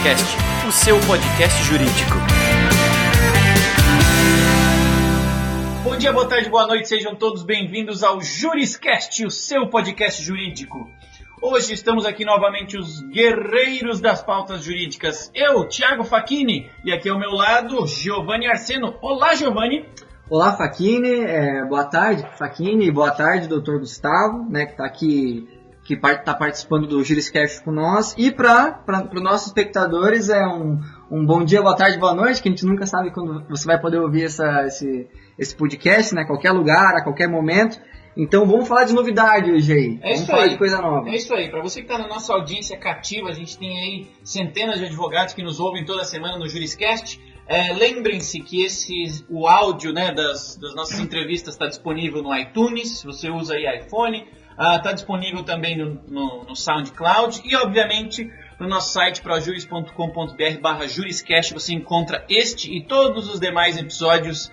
Juriscast, o seu podcast jurídico. Bom dia, boa tarde, boa noite, sejam todos bem-vindos ao Juriscast, o seu podcast jurídico. Hoje estamos aqui novamente os guerreiros das pautas jurídicas. Eu, Thiago Facchini, e aqui ao meu lado, Giovanni Arseno. Olá, Giovanni. Olá, Facchini. Boa tarde, Facchini. Boa tarde, doutor Gustavo, né, que está aqui, que está participando do Juriscast com nós. E para os nossos espectadores é um bom dia, boa tarde, boa noite, que a gente nunca sabe quando você vai poder ouvir esse podcast, né, qualquer lugar, a qualquer momento. Então vamos falar de novidade hoje aí. Vamos falar de coisa nova. É isso aí. Para você que está na nossa audiência cativa, a gente tem aí centenas de advogados que nos ouvem toda semana no Juriscast. Lembrem-se que o áudio, né, das nossas entrevistas está disponível no iTunes, se você usa aí iPhone. Está disponível também no SoundCloud e, obviamente, no nosso site projuris.com.br/juriscast você encontra este e todos os demais episódios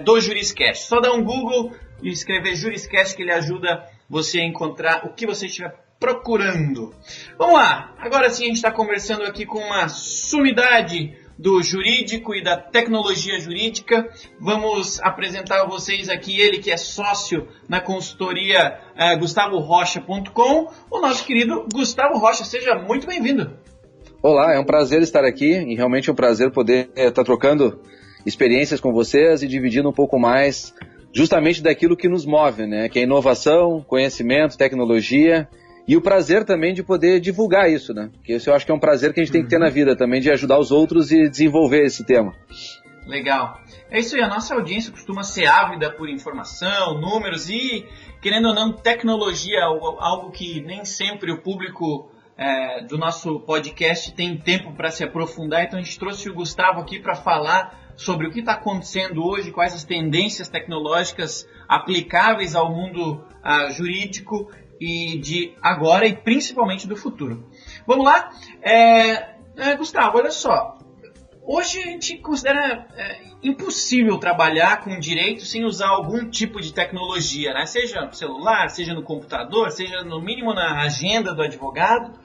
do Juriscast. Só dá um Google e escrever Juriscast que ele ajuda você a encontrar o que você estiver procurando. Vamos lá, agora sim a gente está conversando aqui com uma sumidade do jurídico e da tecnologia jurídica. Vamos apresentar a vocês aqui ele que é sócio na consultoria GustavoRocha.com, o nosso querido Gustavo Rocha. Seja muito bem-vindo. Olá, é um prazer estar aqui e realmente é um prazer poder estar trocando experiências com vocês e dividindo um pouco mais justamente daquilo que nos move, né? Que é inovação, conhecimento, tecnologia e o prazer também de poder divulgar isso, né? Que isso eu acho que é um prazer que a gente tem que ter na vida também, de ajudar os outros e desenvolver esse tema. Legal. É isso aí, a nossa audiência costuma ser ávida por informação, números e, querendo ou não, tecnologia, algo que nem sempre o público do nosso podcast tem tempo para se aprofundar. Então a gente trouxe o Gustavo aqui para falar sobre o que está acontecendo hoje, quais as tendências tecnológicas aplicáveis ao mundo jurídico e de agora e principalmente do futuro. Vamos lá? Gustavo, olha só. Hoje a gente considera impossível trabalhar com direito sem usar algum tipo de tecnologia, né? Seja no celular, seja no computador, seja no mínimo na agenda do advogado.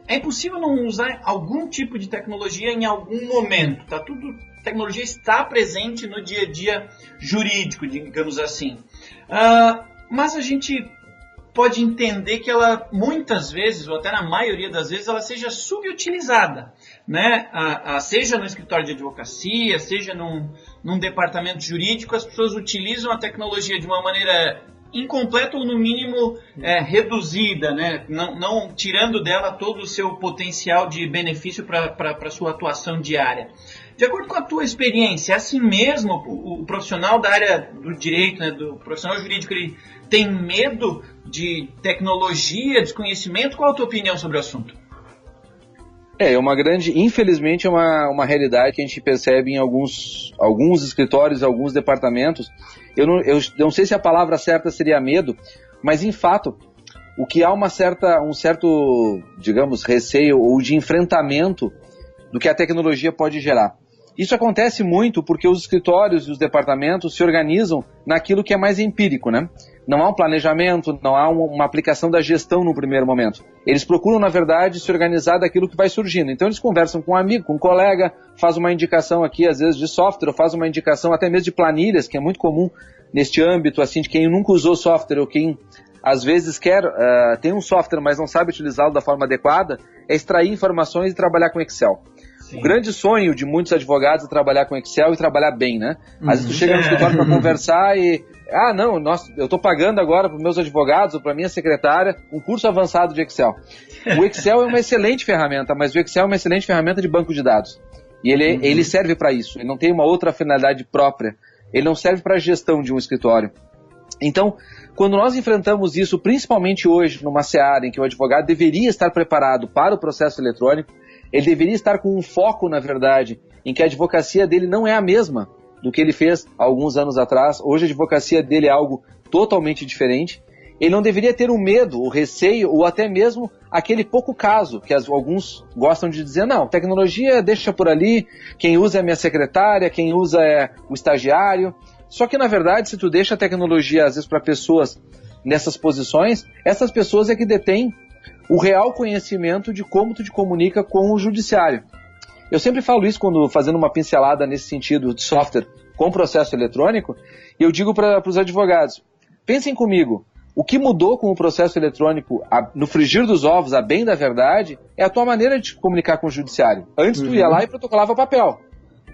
É impossível não usar algum tipo de tecnologia em algum momento. A tecnologia está presente no dia a dia jurídico, digamos assim. Mas a gente pode entender que ela, muitas vezes, ou até na maioria das vezes, ela seja subutilizada, né? Seja no escritório de advocacia, seja num departamento jurídico, as pessoas utilizam a tecnologia de uma maneira incompleta ou, no mínimo, reduzida, né? Não tirando dela todo o seu potencial de benefício para a sua atuação diária. De acordo com a tua experiência, é assim mesmo o profissional da área do direito, né, do profissional jurídico, ele tem medo de tecnologia, desconhecimento? Qual a tua opinião sobre o assunto? Infelizmente é uma realidade que a gente percebe em alguns escritórios, alguns departamentos. Eu não sei se a palavra certa seria medo, mas em fato, o que há um certo, digamos, receio ou de enfrentamento do que a tecnologia pode gerar. Isso acontece muito porque os escritórios e os departamentos se organizam naquilo que é mais empírico, né? Não há um planejamento, não há uma aplicação da gestão no primeiro momento. Eles procuram, na verdade, se organizar daquilo que vai surgindo. Então eles conversam com um amigo, com um colega, faz uma indicação aqui, às vezes, de software, ou faz uma indicação até mesmo de planilhas, que é muito comum neste âmbito, assim, de quem nunca usou software ou quem, às vezes, tem um software, mas não sabe utilizá-lo da forma adequada, é extrair informações e trabalhar com Excel. Sim. O grande sonho de muitos advogados é trabalhar com Excel e trabalhar bem, né? Às vezes tu chega no escritório para conversar e... eu estou pagando agora para os meus advogados ou para a minha secretária um curso avançado de Excel. O Excel é uma excelente ferramenta, mas o Excel é uma excelente ferramenta de banco de dados. E ele serve para isso, ele não tem uma outra finalidade própria. Ele não serve para a gestão de um escritório. Então, quando nós enfrentamos isso, principalmente hoje, numa seara em que o advogado deveria estar preparado para o processo eletrônico, ele deveria estar com um foco, na verdade, em que a advocacia dele não é a mesma do que ele fez há alguns anos atrás. Hoje a advocacia dele é algo totalmente diferente. Ele não deveria ter o medo, o receio ou até mesmo aquele pouco caso que alguns gostam de dizer, não, tecnologia deixa por ali, quem usa é a minha secretária, quem usa é o estagiário. Só que, na verdade, se tu deixa a tecnologia, às vezes, para pessoas nessas posições, essas pessoas é que detêm o real conhecimento de como tu te comunica com o judiciário. Eu sempre falo isso quando fazendo uma pincelada nesse sentido de software com processo eletrônico, e eu digo para os advogados, pensem comigo, o que mudou com o processo eletrônico no frigir dos ovos, a bem da verdade, é a tua maneira de te comunicar com o judiciário. Antes tu ia lá e protocolava papel.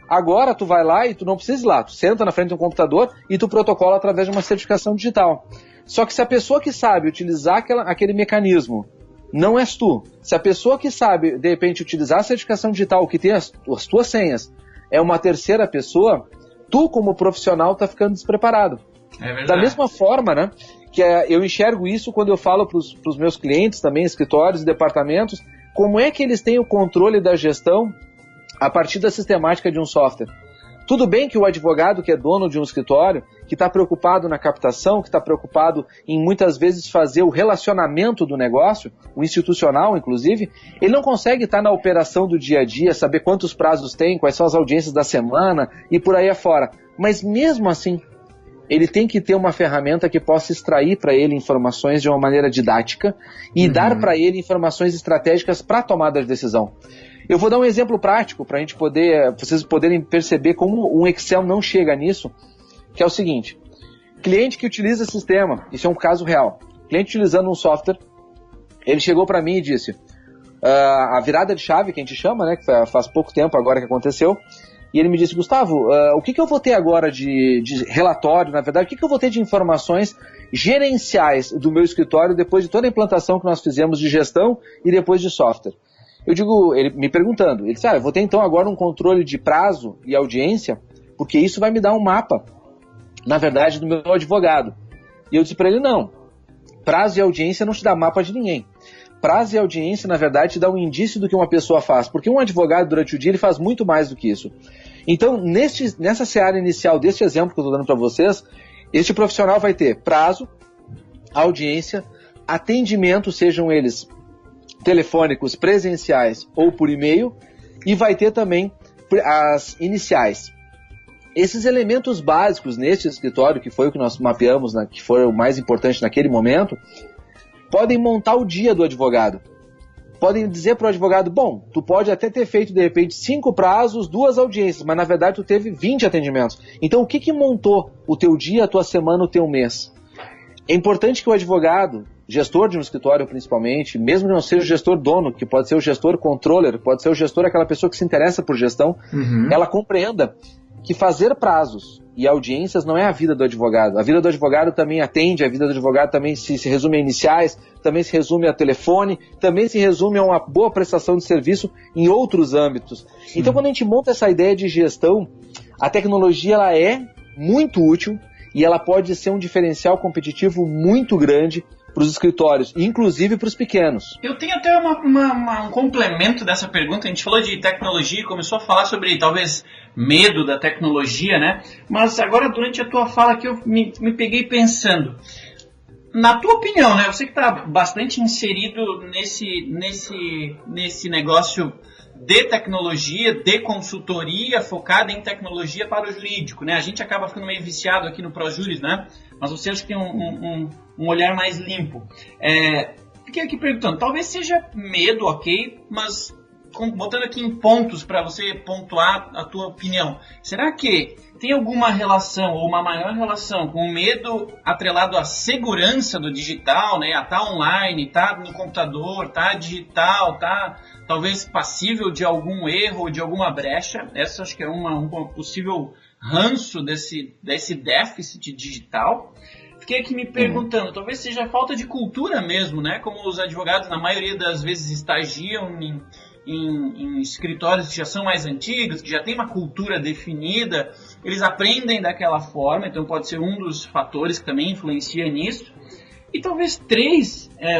Agora tu vai lá e tu não precisa ir lá, tu senta na frente de um computador e tu protocola através de uma certificação digital. Só que se a pessoa que sabe utilizar aquele mecanismo não és tu, se a pessoa que sabe, de repente, utilizar a certificação digital, que tem as tuas senhas, é uma terceira pessoa, tu como profissional está ficando despreparado. É verdade. Da mesma forma, né, que eu enxergo isso quando eu falo para os meus clientes também, escritórios e departamentos, como é que eles têm o controle da gestão a partir da sistemática de um software. Tudo bem que o advogado que é dono de um escritório, que está preocupado na captação, que está preocupado em muitas vezes fazer o relacionamento do negócio, o institucional inclusive, ele não consegue estar na operação do dia a dia, saber quantos prazos tem, quais são as audiências da semana e por aí afora. Mas mesmo assim, ele tem que ter uma ferramenta que possa extrair para ele informações de uma maneira didática e dar para ele informações estratégicas para a tomada de decisão. Eu vou dar um exemplo prático para vocês poderem perceber como um Excel não chega nisso, que é o seguinte: cliente que utiliza sistema, isso é um caso real, cliente utilizando um software, ele chegou para mim e disse, a virada de chave que a gente chama, né, que faz pouco tempo agora que aconteceu, e ele me disse, Gustavo, o que eu vou ter agora de relatório, na verdade, o que eu vou ter de informações gerenciais do meu escritório depois de toda a implantação que nós fizemos de gestão e depois de software? Eu digo, ele me perguntando, ele disse, eu vou ter então agora um controle de prazo e audiência, porque isso vai me dar um mapa, na verdade, do meu advogado. E eu disse para ele, não, prazo e audiência não te dá mapa de ninguém. Prazo e audiência, na verdade, te dá um indício do que uma pessoa faz, porque um advogado, durante o dia, ele faz muito mais do que isso. Então, nessa seara inicial deste exemplo que eu estou dando para vocês, este profissional vai ter prazo, audiência, atendimento, sejam eles telefônicos, presenciais ou por e-mail, e vai ter também as iniciais. Esses elementos básicos neste escritório, que foi o que nós mapeamos, que foi o mais importante naquele momento, podem montar o dia do advogado. Podem dizer para o advogado, bom, tu pode até ter feito de repente 5 prazos, 2 audiências, mas na verdade tu teve 20 atendimentos. Então o que montou o teu dia, a tua semana, o teu mês? É importante que o advogado, gestor de um escritório principalmente, mesmo que não seja o gestor dono, que pode ser o gestor controller, pode ser o gestor aquela pessoa que se interessa por gestão, ela compreenda que fazer prazos e audiências não é a vida do advogado. A vida do advogado também atende, a vida do advogado também se resume a iniciais, também se resume a telefone, também se resume a uma boa prestação de serviço em outros âmbitos. Sim. Então, quando a gente monta essa ideia de gestão, a tecnologia ela é muito útil e ela pode ser um diferencial competitivo muito grande para os escritórios, inclusive para os pequenos. Eu tenho até um complemento dessa pergunta. A gente falou de tecnologia e começou a falar sobre, talvez, medo da tecnologia, né? Mas agora, durante a tua fala aqui, eu me peguei pensando. Na tua opinião, né? Você que está bastante inserido nesse negócio de tecnologia, de consultoria focada em tecnologia para o jurídico, né? A gente acaba ficando meio viciado aqui no ProJuris, né? Mas você acha que tem um olhar mais limpo. Fiquei aqui perguntando, talvez seja medo, ok, mas botando aqui em pontos para você pontuar a tua opinião. Será que tem alguma relação ou uma maior relação com o medo atrelado à segurança do digital, né? A tá online, tá no computador, tá digital, tá talvez passível de algum erro ou de alguma brecha? Essa acho que é um possível ranço desse déficit digital. Fiquei aqui me perguntando, talvez seja falta de cultura mesmo, né? Como os advogados na maioria das vezes estagiam em escritórios que já são mais antigos, que já tem uma cultura definida, eles aprendem daquela forma, então pode ser um dos fatores que também influencia nisso. E talvez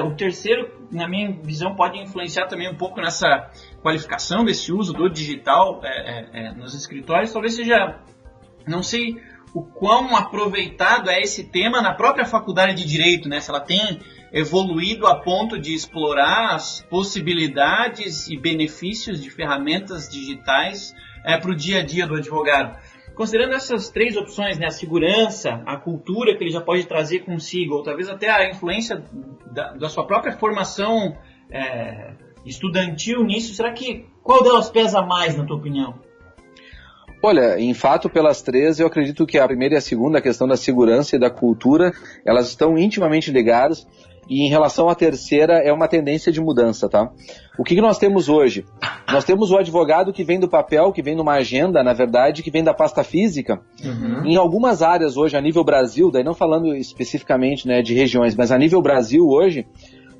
o terceiro, na minha visão, pode influenciar também um pouco nessa qualificação desse uso do digital nos escritórios. Talvez seja, não sei o quão aproveitado é esse tema na própria faculdade de Direito, né? Se ela tem evoluído a ponto de explorar as possibilidades e benefícios de ferramentas digitais para o dia a dia do advogado. Considerando essas 3 opções, né, a segurança, a cultura que ele já pode trazer consigo, ou talvez até a influência da sua própria formação estudantil nisso, qual delas pesa mais, na tua opinião? Olha, em fato, pelas três, eu acredito que a primeira e a segunda, a questão da segurança e da cultura, elas estão intimamente ligadas. E em relação à terceira, é uma tendência de mudança, tá? O que nós temos hoje? Nós temos o advogado que vem do papel, que vem numa agenda, na verdade, que vem da pasta física. Uhum. Em algumas áreas hoje, a nível Brasil, daí não falando especificamente, né, de regiões, mas a nível Brasil hoje,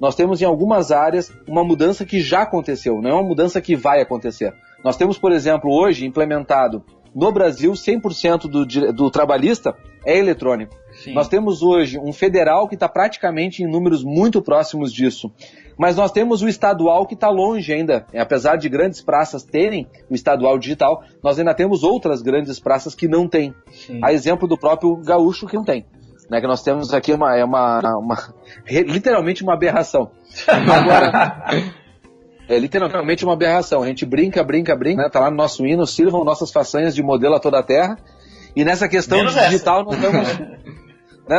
nós temos em algumas áreas uma mudança que já aconteceu, não é uma mudança que vai acontecer. Nós temos, por exemplo, hoje implementado no Brasil 100% do trabalhista é eletrônico. Sim. Nós temos hoje um federal que está praticamente em números muito próximos disso. Mas nós temos o estadual que está longe ainda. Apesar de grandes praças terem o estadual digital, nós ainda temos outras grandes praças que não têm. Sim. A exemplo do próprio gaúcho que não tem. Né, que nós temos aqui literalmente uma aberração. Agora, é literalmente uma aberração. A gente brinca, né, tá lá no nosso hino, sirvam nossas façanhas de modelo a toda a terra. E nessa questão digital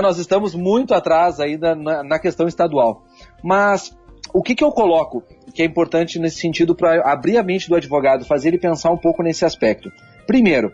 nós estamos muito atrás ainda na questão estadual. Mas o que eu coloco que é importante nesse sentido para abrir a mente do advogado, fazer ele pensar um pouco nesse aspecto? Primeiro,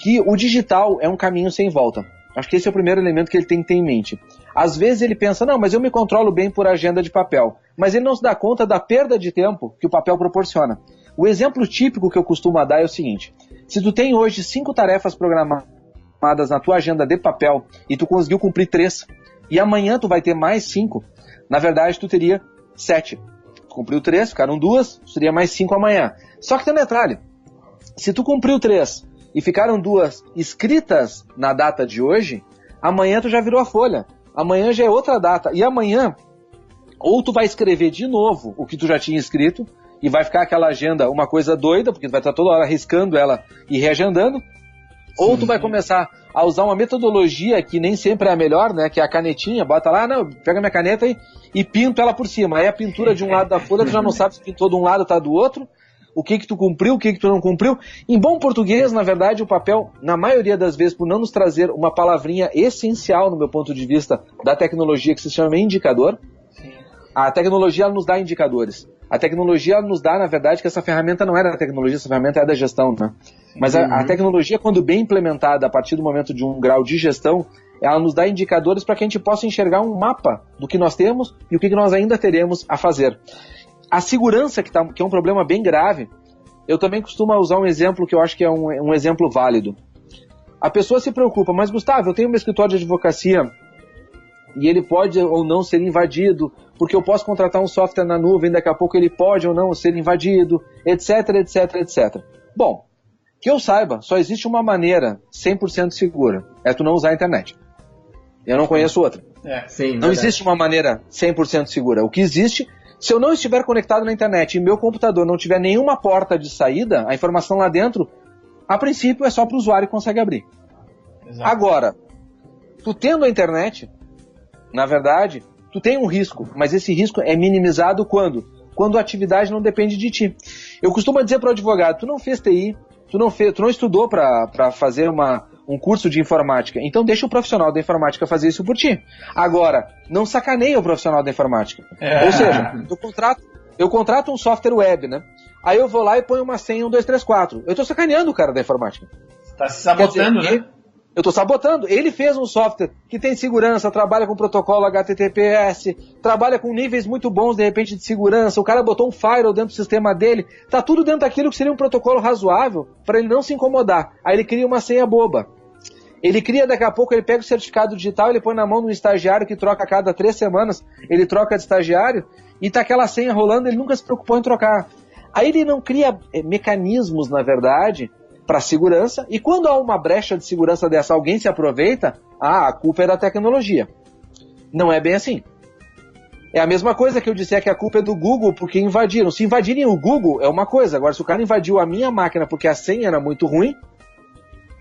que o digital é um caminho sem volta. Acho que esse é o primeiro elemento que ele tem que ter em mente. Às vezes ele pensa, não, mas eu me controlo bem por agenda de papel. Mas ele não se dá conta da perda de tempo que o papel proporciona. O exemplo típico que eu costumo dar é o seguinte: se tu tem hoje 5 tarefas programadas na tua agenda de papel e tu conseguiu cumprir 3, e amanhã tu vai ter mais 5, na verdade tu teria 7. Tu cumpriu 3, ficaram 2, tu teria mais 5 amanhã. Só que tem um detalhe: se tu cumpriu 3 e ficaram 2 escritas na data de hoje, amanhã tu já virou a folha. Amanhã já é outra data. E amanhã, ou tu vai escrever de novo o que tu já tinha escrito, e vai ficar aquela agenda uma coisa doida, porque tu vai estar toda hora riscando ela e reagendando, ou tu vai começar a usar uma metodologia que nem sempre é a melhor, né? Que é a canetinha, bota lá, não, pega minha caneta e pinto ela por cima. Aí a pintura de um lado da folha, tu já não sabe se pintou de um lado ou tá do outro, o que tu cumpriu, o que tu não cumpriu. Em bom português, na verdade, o papel, na maioria das vezes, por não nos trazer uma palavrinha essencial, no meu ponto de vista, da tecnologia, que se chama indicador, a tecnologia ela nos dá indicadores. A tecnologia ela nos dá, na verdade, que essa ferramenta não é da tecnologia, essa ferramenta é da gestão, né? Mas a tecnologia, quando bem implementada, a partir do momento de um grau de gestão, ela nos dá indicadores para que a gente possa enxergar um mapa do que nós temos e o que nós ainda teremos a fazer. A segurança, que é um problema bem grave, eu também costumo usar um exemplo que eu acho que é um exemplo válido. A pessoa se preocupa, mas Gustavo, eu tenho um escritório de advocacia e ele pode ou não ser invadido, porque eu posso contratar um software na nuvem, daqui a pouco ele pode ou não ser invadido, etc, etc, etc. Bom, que eu saiba, só existe uma maneira 100% segura, é tu não usar a internet. Eu não conheço outra. Não existe uma maneira 100% segura. O que existe, se eu não estiver conectado na internet e meu computador não tiver nenhuma porta de saída, a informação lá dentro, a princípio é só para o usuário que consegue abrir. Exato. Agora, tu tendo a internet, na verdade, tu tem um risco, mas esse risco é minimizado quando? Quando a atividade não depende de ti. Eu costumo dizer para o advogado, tu não fez TI, tu não estudou para fazer um curso de informática, então deixa o profissional da informática fazer isso por ti. Agora, não sacaneia o profissional da informática. Ou seja, eu contrato um software web, né? Aí eu vou lá e ponho uma senha 1, 2, 3, 4. Eu estou sacaneando o cara da informática. Tá se sabotando, né? Eu estou sabotando. Ele fez um software que tem segurança, trabalha com protocolo HTTPS, trabalha com níveis muito bons, de repente, de segurança. O cara botou um firewall dentro do sistema dele. Tá tudo dentro daquilo que seria um protocolo razoável para ele não se incomodar. Aí ele cria uma senha boba. Ele cria, daqui a pouco, ele pega o certificado digital, ele põe na mão de um estagiário que troca a cada 3 semanas, ele troca de estagiário, e tá aquela senha rolando, ele nunca se preocupou em trocar. Aí ele não cria mecanismos, na verdade, para segurança, e quando há uma brecha de segurança dessa, alguém se aproveita, a culpa é da tecnologia. Não é bem assim. É a mesma coisa que eu disser que a culpa é do Google porque invadiram. Se invadirem o Google, é uma coisa. Agora, se o cara invadiu a minha máquina porque a senha era muito ruim,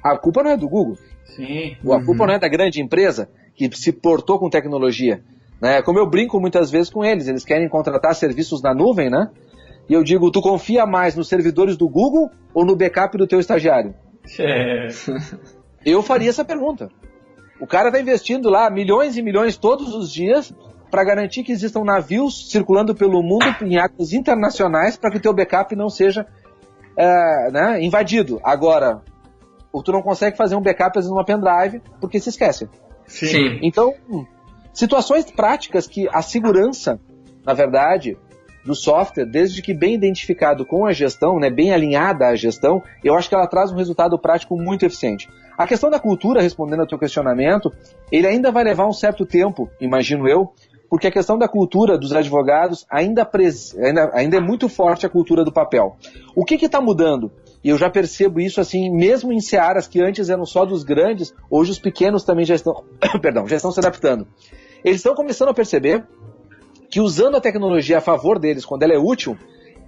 a culpa não é do Google. Sim. A culpa não é da grande empresa que se portou com tecnologia. Né? Como eu brinco muitas vezes com eles querem contratar serviços na nuvem, né? E eu digo, tu confia mais nos servidores do Google ou no backup do teu estagiário? Eu faria essa pergunta. O cara está investindo lá milhões e milhões todos os dias para garantir que existam navios circulando pelo mundo em águas internacionais para que o teu backup não seja invadido. Agora, tu não consegue fazer um backup às vezes numa pendrive porque se esquece. Sim. Então, situações práticas que a segurança, na verdade, do software, desde que bem identificado com a gestão, né, bem alinhada à gestão, eu acho que ela traz um resultado prático muito eficiente. A questão da cultura, respondendo ao teu questionamento, ele ainda vai levar um certo tempo, imagino eu, porque a questão da cultura dos advogados ainda é muito forte a cultura do papel. O que está mudando? E eu já percebo isso assim, mesmo em searas que antes eram só dos grandes, hoje os pequenos também já estão, já estão se adaptando. Eles estão começando a perceber que usando a tecnologia a favor deles, quando ela é útil,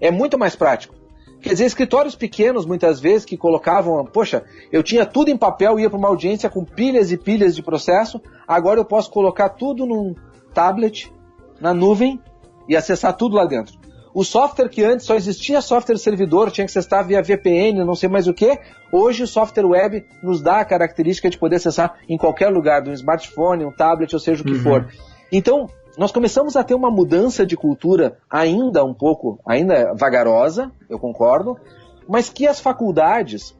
é muito mais prático. Quer dizer, escritórios pequenos, muitas vezes, que colocavam, poxa, eu tinha tudo em papel, ia para uma audiência com pilhas e pilhas de processo, agora eu posso colocar tudo num tablet, na nuvem, e acessar tudo lá dentro. O software que antes só existia software servidor, tinha que acessar via VPN, não sei mais o que, hoje o software web nos dá a característica de poder acessar em qualquer lugar, de um smartphone, um tablet, ou seja o que for. Então, nós começamos a ter uma mudança de cultura ainda um pouco, ainda vagarosa, eu concordo, mas que as faculdades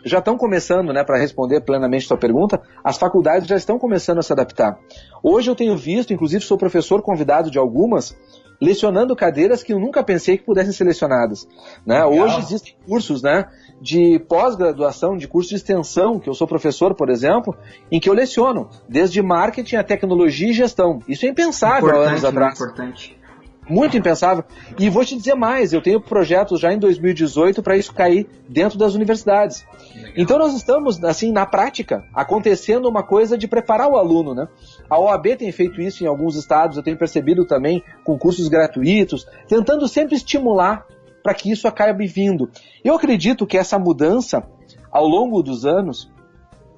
já estão começando, né, para responder plenamente a sua pergunta, as faculdades já estão começando a se adaptar. Hoje eu tenho visto, inclusive sou professor convidado de algumas, lecionando cadeiras que eu nunca pensei que pudessem ser lecionadas. Né? Hoje existem cursos, né, de pós-graduação, de curso de extensão, que eu sou professor, por exemplo, em que eu leciono, desde marketing a tecnologia e gestão. Isso é impensável há anos atrás. Muito impensável. E vou te dizer mais, eu tenho projetos já em 2018 para isso cair dentro das universidades. Legal. Então nós estamos, assim, na prática, acontecendo uma coisa de preparar o aluno, né? A OAB tem feito isso em alguns estados, eu tenho percebido também com cursos gratuitos, tentando sempre estimular para que isso acabe vindo. Eu acredito que essa mudança, ao longo dos anos,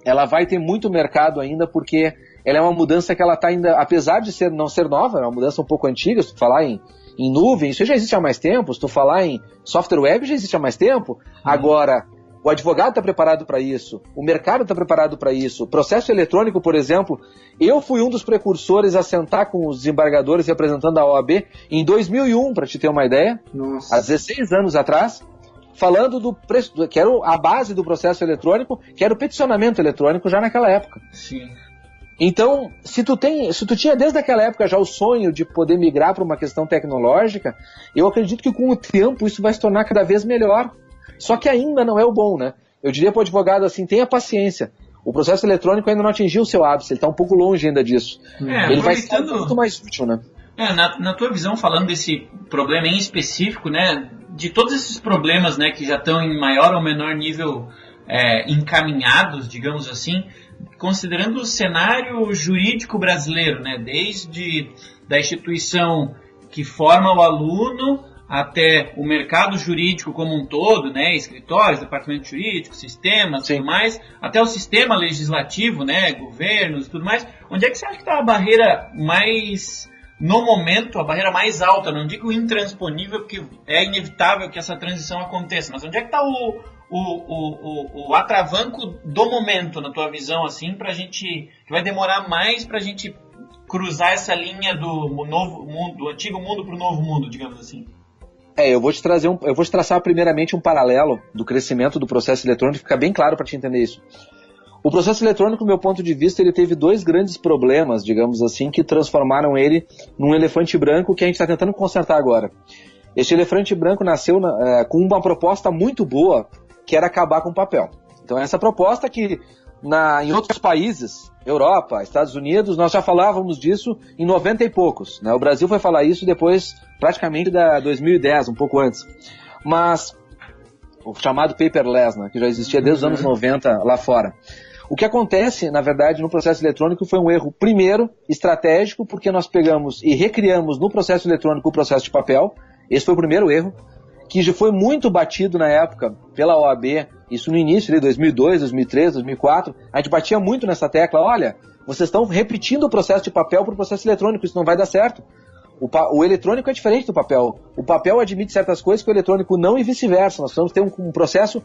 ela vai ter muito mercado ainda, porque ela é uma mudança que ela está ainda, apesar de não ser nova, é uma mudança um pouco antiga. Se tu falar em nuvem, isso já existe há mais tempo. Se tu falar em software web, já existe há mais tempo. Agora, o advogado está preparado para isso, o mercado está preparado para isso. O processo eletrônico, por exemplo, eu fui um dos precursores a sentar com os desembargadores representando a OAB em 2001, para te ter uma ideia, há 16 anos atrás, falando do preço, que era a base do processo eletrônico, que era o peticionamento eletrônico já naquela época. Sim. Então, se tu tinha desde aquela época já o sonho de poder migrar para uma questão tecnológica, eu acredito que com o tempo isso vai se tornar cada vez melhor. Só que ainda não é o bom, né? Eu diria para o advogado assim, tenha paciência. O processo eletrônico ainda não atingiu o seu ápice, ele está um pouco longe ainda disso. Ele vai ser muito mais útil, né? Na tua visão, falando desse problema em específico, né, de todos esses problemas, né, que já estão em maior ou menor nível encaminhados, digamos assim, considerando o cenário jurídico brasileiro, né, desde da instituição que forma o aluno até o mercado jurídico como um todo, né, escritórios, departamento jurídico, sistemas, tudo mais, até o sistema legislativo, né, governos e tudo mais, onde é que você acha que está a barreira mais, no momento, a barreira mais alta? Não digo intransponível, porque é inevitável que essa transição aconteça, mas onde é que está o atravanco do momento, na tua visão, assim, pra gente, que vai demorar mais pra gente cruzar essa linha do novo mundo, do antigo mundo pro novo mundo, digamos assim? Eu vou te traçar primeiramente um paralelo do crescimento do processo eletrônico, fica bem claro para te entender isso. O processo eletrônico, do meu ponto de vista, ele teve dois grandes problemas, digamos assim, que transformaram ele num elefante branco que a gente está tentando consertar agora. Este elefante branco nasceu com uma proposta muito boa, que era acabar com o papel. Então essa proposta que em outros países, Europa, Estados Unidos, nós já falávamos disso em 90 e poucos. Né? O Brasil foi falar isso depois, praticamente, da 2010, um pouco antes. Mas o chamado paperless, né, que já existia desde os anos 90 lá fora. O que acontece, na verdade, no processo eletrônico foi um erro, primeiro, estratégico, porque nós pegamos e recriamos no processo eletrônico o processo de papel. Esse foi o primeiro erro, que já foi muito batido na época pela OAB, isso no início de 2002, 2003, 2004, a gente batia muito nessa tecla, olha, vocês estão repetindo o processo de papel para o processo eletrônico, isso não vai dar certo. O eletrônico é diferente do papel. O papel admite certas coisas que o eletrônico não e vice-versa. Nós precisamos ter um processo,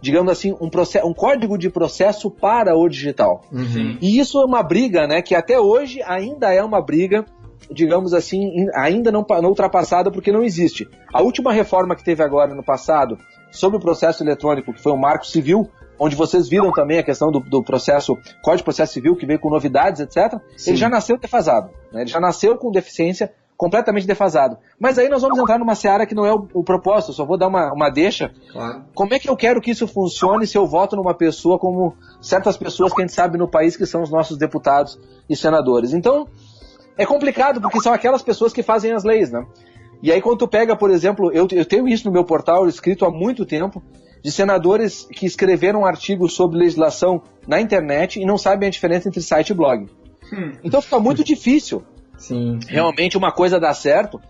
digamos assim, um código de processo para o digital. Uhum. E isso é uma briga, né, que até hoje ainda é uma briga digamos assim, ainda não ultrapassada porque não existe. A última reforma que teve agora no passado sobre o processo eletrônico, que foi o Marco Civil, onde vocês viram também a questão do processo, Código de Processo Civil, que veio com novidades, etc., Sim. Ele já nasceu defasado, né? Ele já nasceu com deficiência completamente defasado. Mas aí nós vamos entrar numa seara que não é o propósito, só vou dar uma deixa. Claro. Como é que eu quero que isso funcione se eu voto numa pessoa como certas pessoas que a gente sabe no país que são os nossos deputados e senadores? Então, é complicado porque são aquelas pessoas que fazem as leis, né? E aí quando tu pega, por exemplo, eu tenho isso no meu portal escrito há muito tempo, de senadores que escreveram artigos sobre legislação na internet e não sabem a diferença entre site e blog. Então fica muito difícil realmente uma coisa dar certo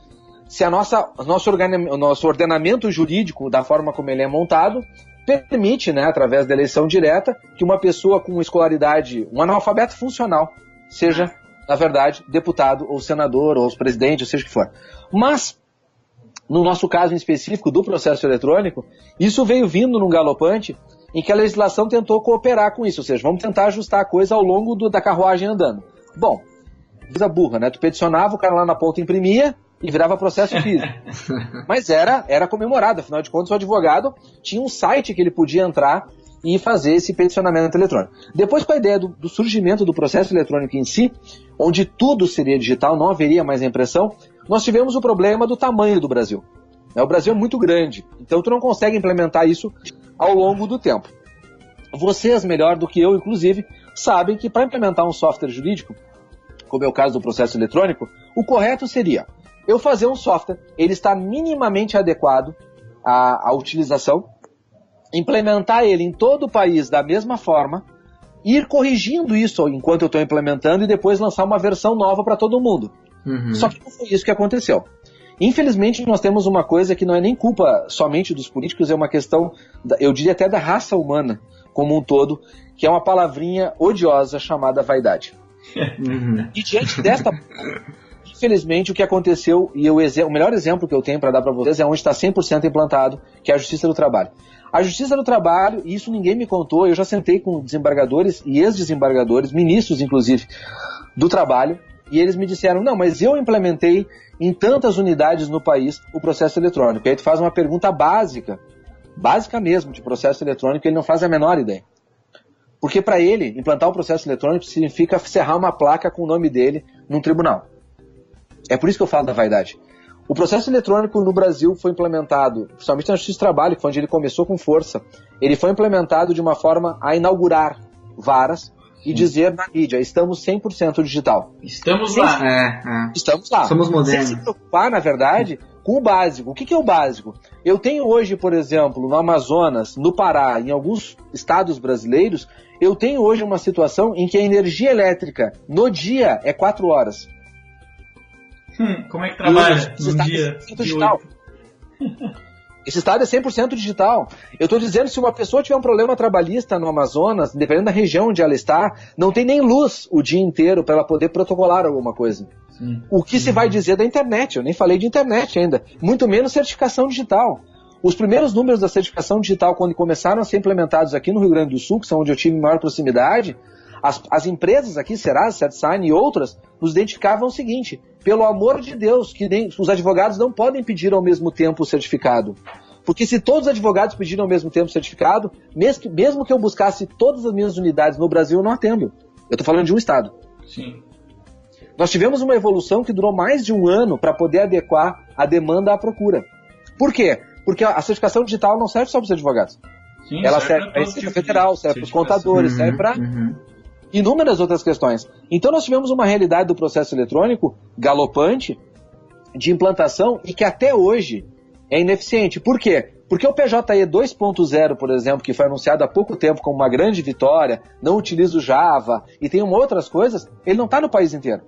se o nosso ordenamento jurídico, da forma como ele é montado, permite, né, através da eleição direta, que uma pessoa com escolaridade, um analfabeto funcional, seja, na verdade, deputado ou senador ou presidente, ou seja o que for. Mas, no nosso caso em específico do processo eletrônico, isso veio vindo num galopante em que a legislação tentou cooperar com isso, ou seja, vamos tentar ajustar a coisa ao longo da carruagem andando. Bom, coisa burra, né? Tu peticionava, o cara lá na ponta imprimia e virava processo físico. Mas era comemorado, afinal de contas o advogado tinha um site que ele podia entrar e fazer esse peticionamento eletrônico. Depois, com a ideia do surgimento do processo eletrônico em si, onde tudo seria digital, não haveria mais a impressão, nós tivemos o problema do tamanho do Brasil. O Brasil é muito grande, então tu não consegue implementar isso ao longo do tempo. Vocês, melhor do que eu, inclusive, sabem que para implementar um software jurídico, como é o caso do processo eletrônico, o correto seria eu fazer um software, ele está minimamente adequado à utilização, implementar ele em todo o país da mesma forma, ir corrigindo isso enquanto eu estou implementando e depois lançar uma versão nova para todo mundo. Só que não foi isso que aconteceu. Infelizmente, nós temos uma coisa que não é nem culpa somente dos políticos, é uma questão, eu diria até da raça humana como um todo, que é uma palavrinha odiosa chamada vaidade. E diante desta, infelizmente, o que aconteceu, e o melhor exemplo que eu tenho para dar para vocês é onde está 100% implantado, que é a Justiça do Trabalho. A Justiça do Trabalho, e isso ninguém me contou, eu já sentei com desembargadores e ex-desembargadores, ministros inclusive, do trabalho, e eles me disseram, não, mas eu implementei em tantas unidades no país o processo eletrônico. E aí tu faz uma pergunta básica mesmo de processo eletrônico, ele não faz a menor ideia. Porque para ele, implantar o processo eletrônico significa serrar uma placa com o nome dele num tribunal. É por isso que eu falo da vaidade. O processo eletrônico no Brasil foi implementado, principalmente na Justiça do Trabalho, que foi onde ele começou com força. Ele foi implementado de uma forma a inaugurar varas e dizer na mídia, estamos 100% digital. Estamos lá. Estamos lá. Somos modernos. Sem se preocupar, na verdade, com o básico. O que é o básico? Eu tenho hoje, por exemplo, no Amazonas, no Pará, em alguns estados brasileiros, eu tenho hoje uma situação em que a energia elétrica no dia é 4 horas. Como é que trabalha no dia digital? Esse estado é 100% digital. Eu estou dizendo, se uma pessoa tiver um problema trabalhista no Amazonas, dependendo da região onde ela está, não tem nem luz o dia inteiro para ela poder protocolar alguma coisa. O que se vai dizer da internet? Eu nem falei de internet ainda. Muito menos certificação digital. Os primeiros números da certificação digital, quando começaram a ser implementados aqui no Rio Grande do Sul, que são onde eu tive maior proximidade, as empresas aqui, Serasa, CertSign e outras, nos identificavam o seguinte, pelo amor de Deus, que os advogados não podem pedir ao mesmo tempo o certificado. Porque se todos os advogados pedirem ao mesmo tempo o certificado, mesmo que eu buscasse todas as minhas unidades no Brasil, eu não atendo. Eu estou falando de um estado. Sim. Nós tivemos uma evolução que durou mais de um ano para poder adequar a demanda à procura. Por quê? Porque a certificação digital não serve só para os advogados. Sim, ela serve para a Receita Federal, serve para os contadores, serve para inúmeras outras questões. Então nós tivemos uma realidade do processo eletrônico galopante, de implantação, e que até hoje é ineficiente. Por quê? Porque o PJE 2.0, por exemplo, que foi anunciado há pouco tempo como uma grande vitória, não utiliza o Java, e tem outras coisas, ele não está no país inteiro.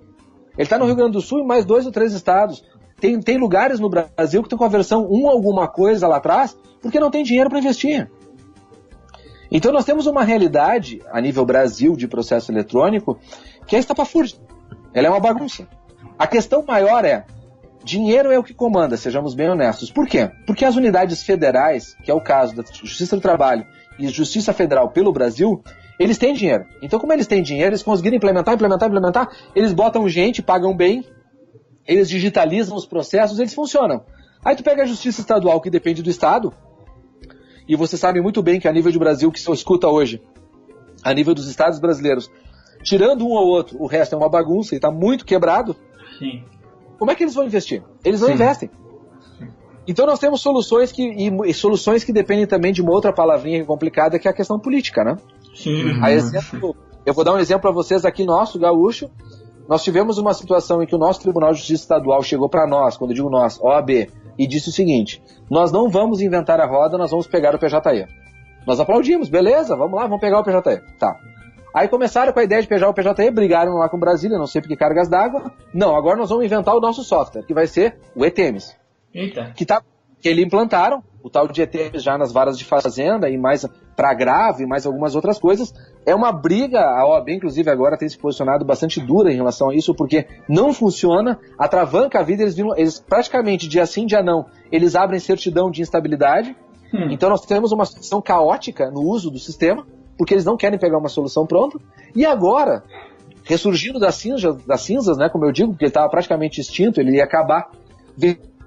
Ele está no Rio Grande do Sul e mais 2 ou 3 estados. Tem lugares no Brasil que estão com a versão 1 alguma coisa lá atrás, porque não tem dinheiro para investir. Então nós temos uma realidade, a nível Brasil, de processo eletrônico, que é estapafúrdia. Ela é uma bagunça. A questão maior é, dinheiro é o que comanda, sejamos bem honestos. Por quê? Porque as unidades federais, que é o caso da Justiça do Trabalho e Justiça Federal pelo Brasil, eles têm dinheiro. Então como eles têm dinheiro, eles conseguiram implementar, eles botam gente, pagam bem, eles digitalizam os processos, eles funcionam. Aí tu pega a justiça estadual, que depende do Estado, e você sabe muito bem que a nível de Brasil, que se escuta hoje, a nível dos estados brasileiros, tirando um ou outro, o resto é uma bagunça e está muito quebrado. Sim. Como é que eles vão investir? Eles não investem. Então nós temos soluções que dependem também de uma outra palavrinha complicada, que é a questão política, né? Sim. Eu vou dar um exemplo para vocês aqui, nosso, gaúcho. Nós tivemos uma situação em que o nosso Tribunal de Justiça Estadual chegou para nós, quando eu digo nós, OAB, e disse o seguinte: nós não vamos inventar a roda, nós vamos pegar o PJE. Nós aplaudimos, beleza, vamos lá, vamos pegar o PJE. Tá. Aí começaram com a ideia de pegar o PJE, brigaram lá com Brasília, não sei por que cargas d'água. Não, agora nós vamos inventar o nosso software, que vai ser o ETEMES. Eita. Que eles implantaram, o tal de ETEMES já nas varas de fazenda e mais para agravo e mais algumas outras coisas. É uma briga, a OAB inclusive agora tem se posicionado bastante dura em relação a isso, porque não funciona, atravanca a vida, eles praticamente dia sim, dia não, eles abrem certidão de instabilidade. Então nós temos uma situação caótica no uso do sistema, porque eles não querem pegar uma solução pronta. E agora, ressurgindo das cinzas, né, como eu digo, porque ele estava praticamente extinto, ele ia acabar,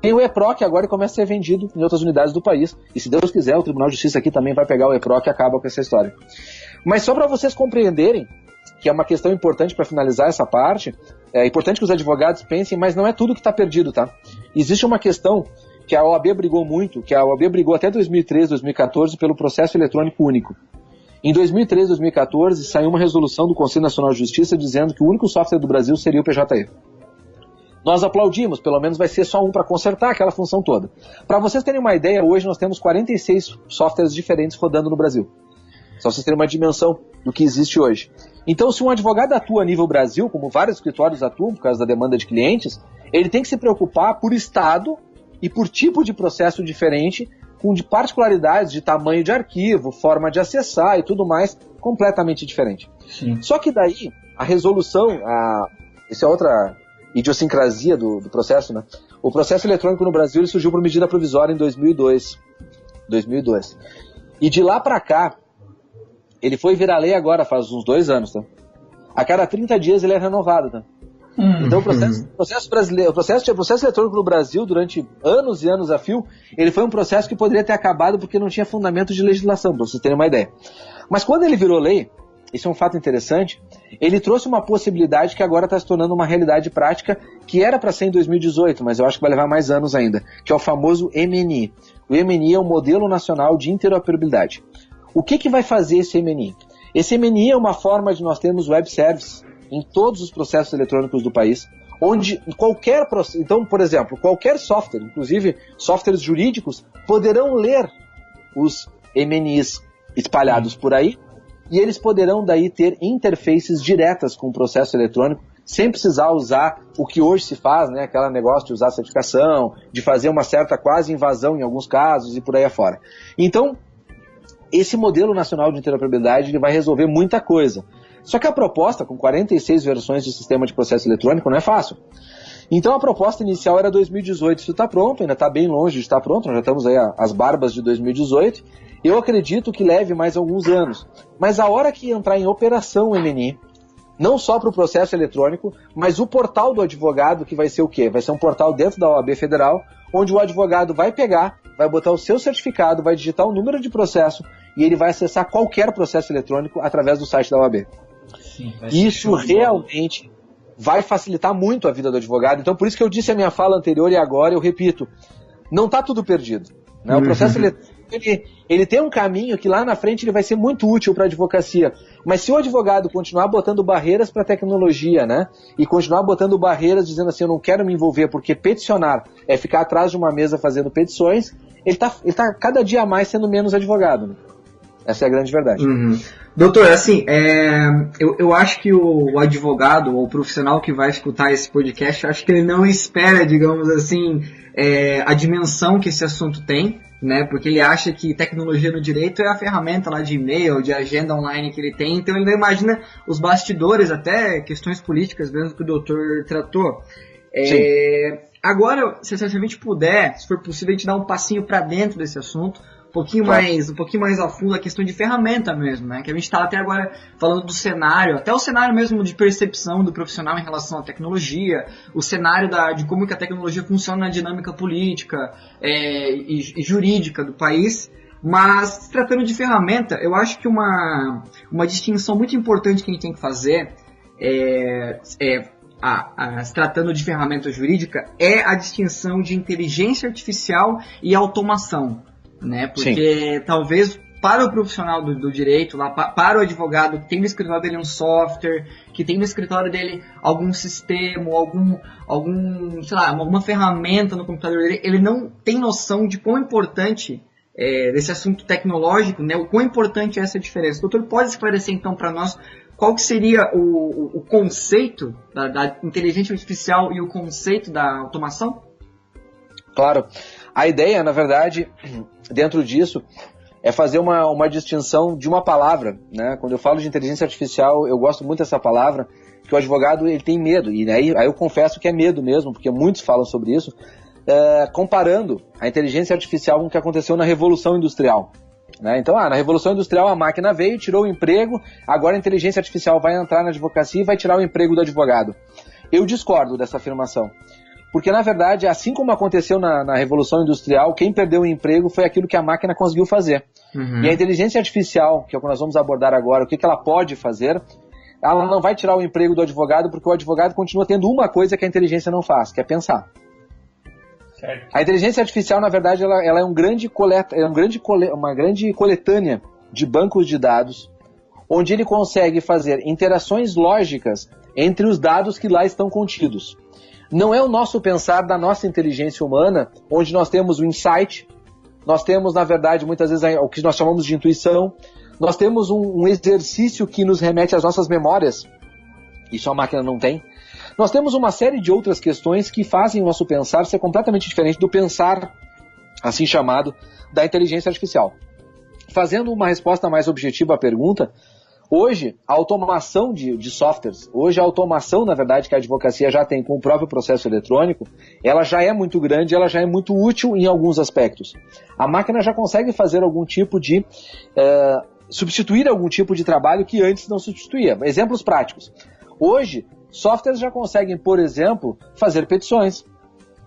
tem o EPROC agora e começa a ser vendido em outras unidades do país. E se Deus quiser, o Tribunal de Justiça aqui também vai pegar o EPROC e acaba com essa história. Mas só para vocês compreenderem, que é uma questão importante para finalizar essa parte, é importante que os advogados pensem, mas não é tudo que está perdido, tá? Existe uma questão que a OAB brigou muito, que a OAB brigou até 2013, 2014 pelo processo eletrônico único. Em 2013, 2014, saiu uma resolução do Conselho Nacional de Justiça dizendo que o único software do Brasil seria o PJE. Nós aplaudimos, pelo menos vai ser só um para consertar aquela função toda. Para vocês terem uma ideia, hoje nós temos 46 softwares diferentes rodando no Brasil. Só vocês terem uma dimensão do que existe hoje. Então, se um advogado atua a nível Brasil, como vários escritórios atuam por causa da demanda de clientes, ele tem que se preocupar por estado e por tipo de processo diferente, com de particularidades de tamanho de arquivo, forma de acessar e tudo mais, completamente diferente. Sim. Só que daí, a resolução, essa é outra idiosincrasia do processo, né? O processo eletrônico no Brasil ele surgiu por medida provisória em 2002. E de lá para cá, ele foi virar lei agora, faz uns 2 anos, tá? A cada 30 dias ele é renovado, tá? Então o processo eletrônico no Brasil, durante anos e anos a fio, ele foi um processo que poderia ter acabado porque não tinha fundamento de legislação, para vocês terem uma ideia. Mas quando ele virou lei, isso é um fato interessante, ele trouxe uma possibilidade que agora está se tornando uma realidade prática, que era para ser em 2018, mas eu acho que vai levar mais anos ainda, que é o famoso MNI. O MNI é o Modelo Nacional de Interoperabilidade. O que vai fazer esse MNI? Esse MNI é uma forma de nós termos web service em todos os processos eletrônicos do país, onde qualquer processo, então, por exemplo, qualquer software, inclusive softwares jurídicos, poderão ler os MNIs espalhados por aí, e eles poderão daí ter interfaces diretas com o processo eletrônico, sem precisar usar o que hoje se faz, né, aquele negócio de usar certificação, de fazer uma certa quase invasão em alguns casos e por aí afora. Então, esse modelo nacional de interoperabilidade ele vai resolver muita coisa. Só que a proposta, com 46 versões de sistema de processo eletrônico, não é fácil. Então a proposta inicial era 2018, isso está pronto, ainda está bem longe de estar pronto, nós já estamos aí às barbas de 2018. Eu acredito que leve mais alguns anos. Mas a hora que entrar em operação o MNI, não só para o processo eletrônico, mas o portal do advogado, que vai ser o quê? Vai ser um portal dentro da OAB Federal, onde o advogado vai pegar, vai botar o seu certificado, vai digitar o número de processo e ele vai acessar qualquer processo eletrônico através do site da OAB. Sim, isso realmente vai facilitar muito a vida do advogado. Então, por isso que eu disse a minha fala anterior e agora eu repito, não está tudo perdido, né? O processo eletrônico ele tem um caminho que lá na frente ele vai ser muito útil para a advocacia. Mas se o advogado continuar botando barreiras para a tecnologia, né, e continuar botando barreiras dizendo assim, eu não quero me envolver porque peticionar é ficar atrás de uma mesa fazendo petições, ele tá cada dia mais sendo menos advogado, né? Essa é a grande verdade. Doutor, assim, eu acho que o advogado ou o profissional que vai escutar esse podcast, eu acho que ele não espera, digamos assim, a dimensão que esse assunto tem, né? Porque ele acha que tecnologia no direito é a ferramenta lá de e-mail, de agenda online que ele tem, então ele não imagina os bastidores, até questões políticas mesmo que o doutor tratou. Agora, se a gente puder, se for possível, a gente dar um passinho para dentro desse assunto, um pouquinho mais a fundo a questão de ferramenta mesmo, né? Que a gente está até agora falando do cenário, até o cenário mesmo de percepção do profissional em relação à tecnologia, o cenário de como que a tecnologia funciona na dinâmica política e jurídica do país. Mas, se tratando de ferramenta, eu acho que uma distinção muito importante que a gente tem que fazer se tratando de ferramenta jurídica, é a distinção de inteligência artificial e automação, né? Porque talvez para o profissional do direito, para o advogado que tem no escritório dele um software, que tem no escritório dele algum sistema, alguma ferramenta no computador dele, ele não tem noção de quão importante desse assunto tecnológico, né? O quão importante é essa diferença. O doutor pode esclarecer então para nós qual que seria o conceito da inteligência artificial e o conceito da automação? Claro. A ideia, na verdade, dentro disso, é fazer uma distinção de uma palavra, né? Quando eu falo de inteligência artificial, eu gosto muito dessa palavra, que o advogado ele tem medo, e aí eu confesso que é medo mesmo, porque muitos falam sobre isso, comparando a inteligência artificial com o que aconteceu na Revolução Industrial. Né? Então, na Revolução Industrial a máquina veio, tirou o emprego, agora a inteligência artificial vai entrar na advocacia e vai tirar o emprego do advogado. Eu discordo dessa afirmação, porque na verdade, assim como aconteceu na Revolução Industrial, quem perdeu o emprego foi aquilo que a máquina conseguiu fazer. Uhum. E a inteligência artificial, que é o que nós vamos abordar agora, o que ela pode fazer, ela não vai tirar o emprego do advogado, porque o advogado continua tendo uma coisa que a inteligência não faz, que é pensar. Certo. A inteligência artificial, na verdade, ela é uma grande coletânea de bancos de dados, onde ele consegue fazer interações lógicas entre os dados que lá estão contidos. Não é o nosso pensar da nossa inteligência humana, onde nós temos o insight, nós temos, na verdade, muitas vezes o que nós chamamos de intuição, nós temos um exercício que nos remete às nossas memórias, isso a máquina não tem. Nós temos uma série de outras questões que fazem o nosso pensar ser completamente diferente do pensar, assim chamado, da inteligência artificial. Fazendo uma resposta mais objetiva à pergunta, hoje a automação de softwares, hoje a automação, na verdade, que a advocacia já tem com o próprio processo eletrônico, ela já é muito grande, ela já é muito útil em alguns aspectos. A máquina já consegue fazer algum tipo de... substituir algum tipo de trabalho que antes não substituía. Exemplos práticos. Hoje, softwares já conseguem, por exemplo, fazer petições.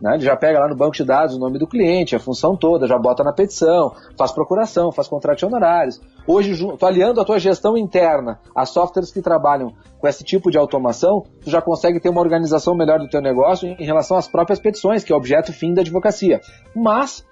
Né? Ele já pega lá no banco de dados o nome do cliente, a função toda, já bota na petição, faz procuração, faz contrato de honorários. Hoje, tu aliando a tua gestão interna a softwares que trabalham com esse tipo de automação, tu já consegue ter uma organização melhor do teu negócio em relação às próprias petições, que é o objeto fim da advocacia. Mas,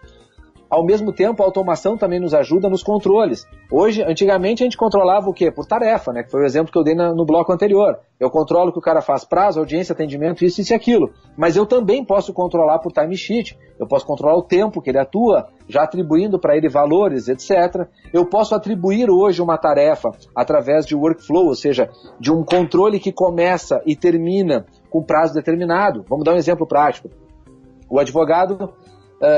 ao mesmo tempo, a automação também nos ajuda nos controles. Hoje, antigamente, a gente controlava o quê? Por tarefa, né? Que foi o exemplo que eu dei no bloco anterior. Eu controlo o que o cara faz, prazo, audiência, atendimento, isso e aquilo. Mas eu também posso controlar por timesheet. Eu posso controlar o tempo que ele atua, já atribuindo para ele valores, etc. Eu posso atribuir hoje uma tarefa através de workflow, ou seja, de um controle que começa e termina com prazo determinado. Vamos dar um exemplo prático. O advogado...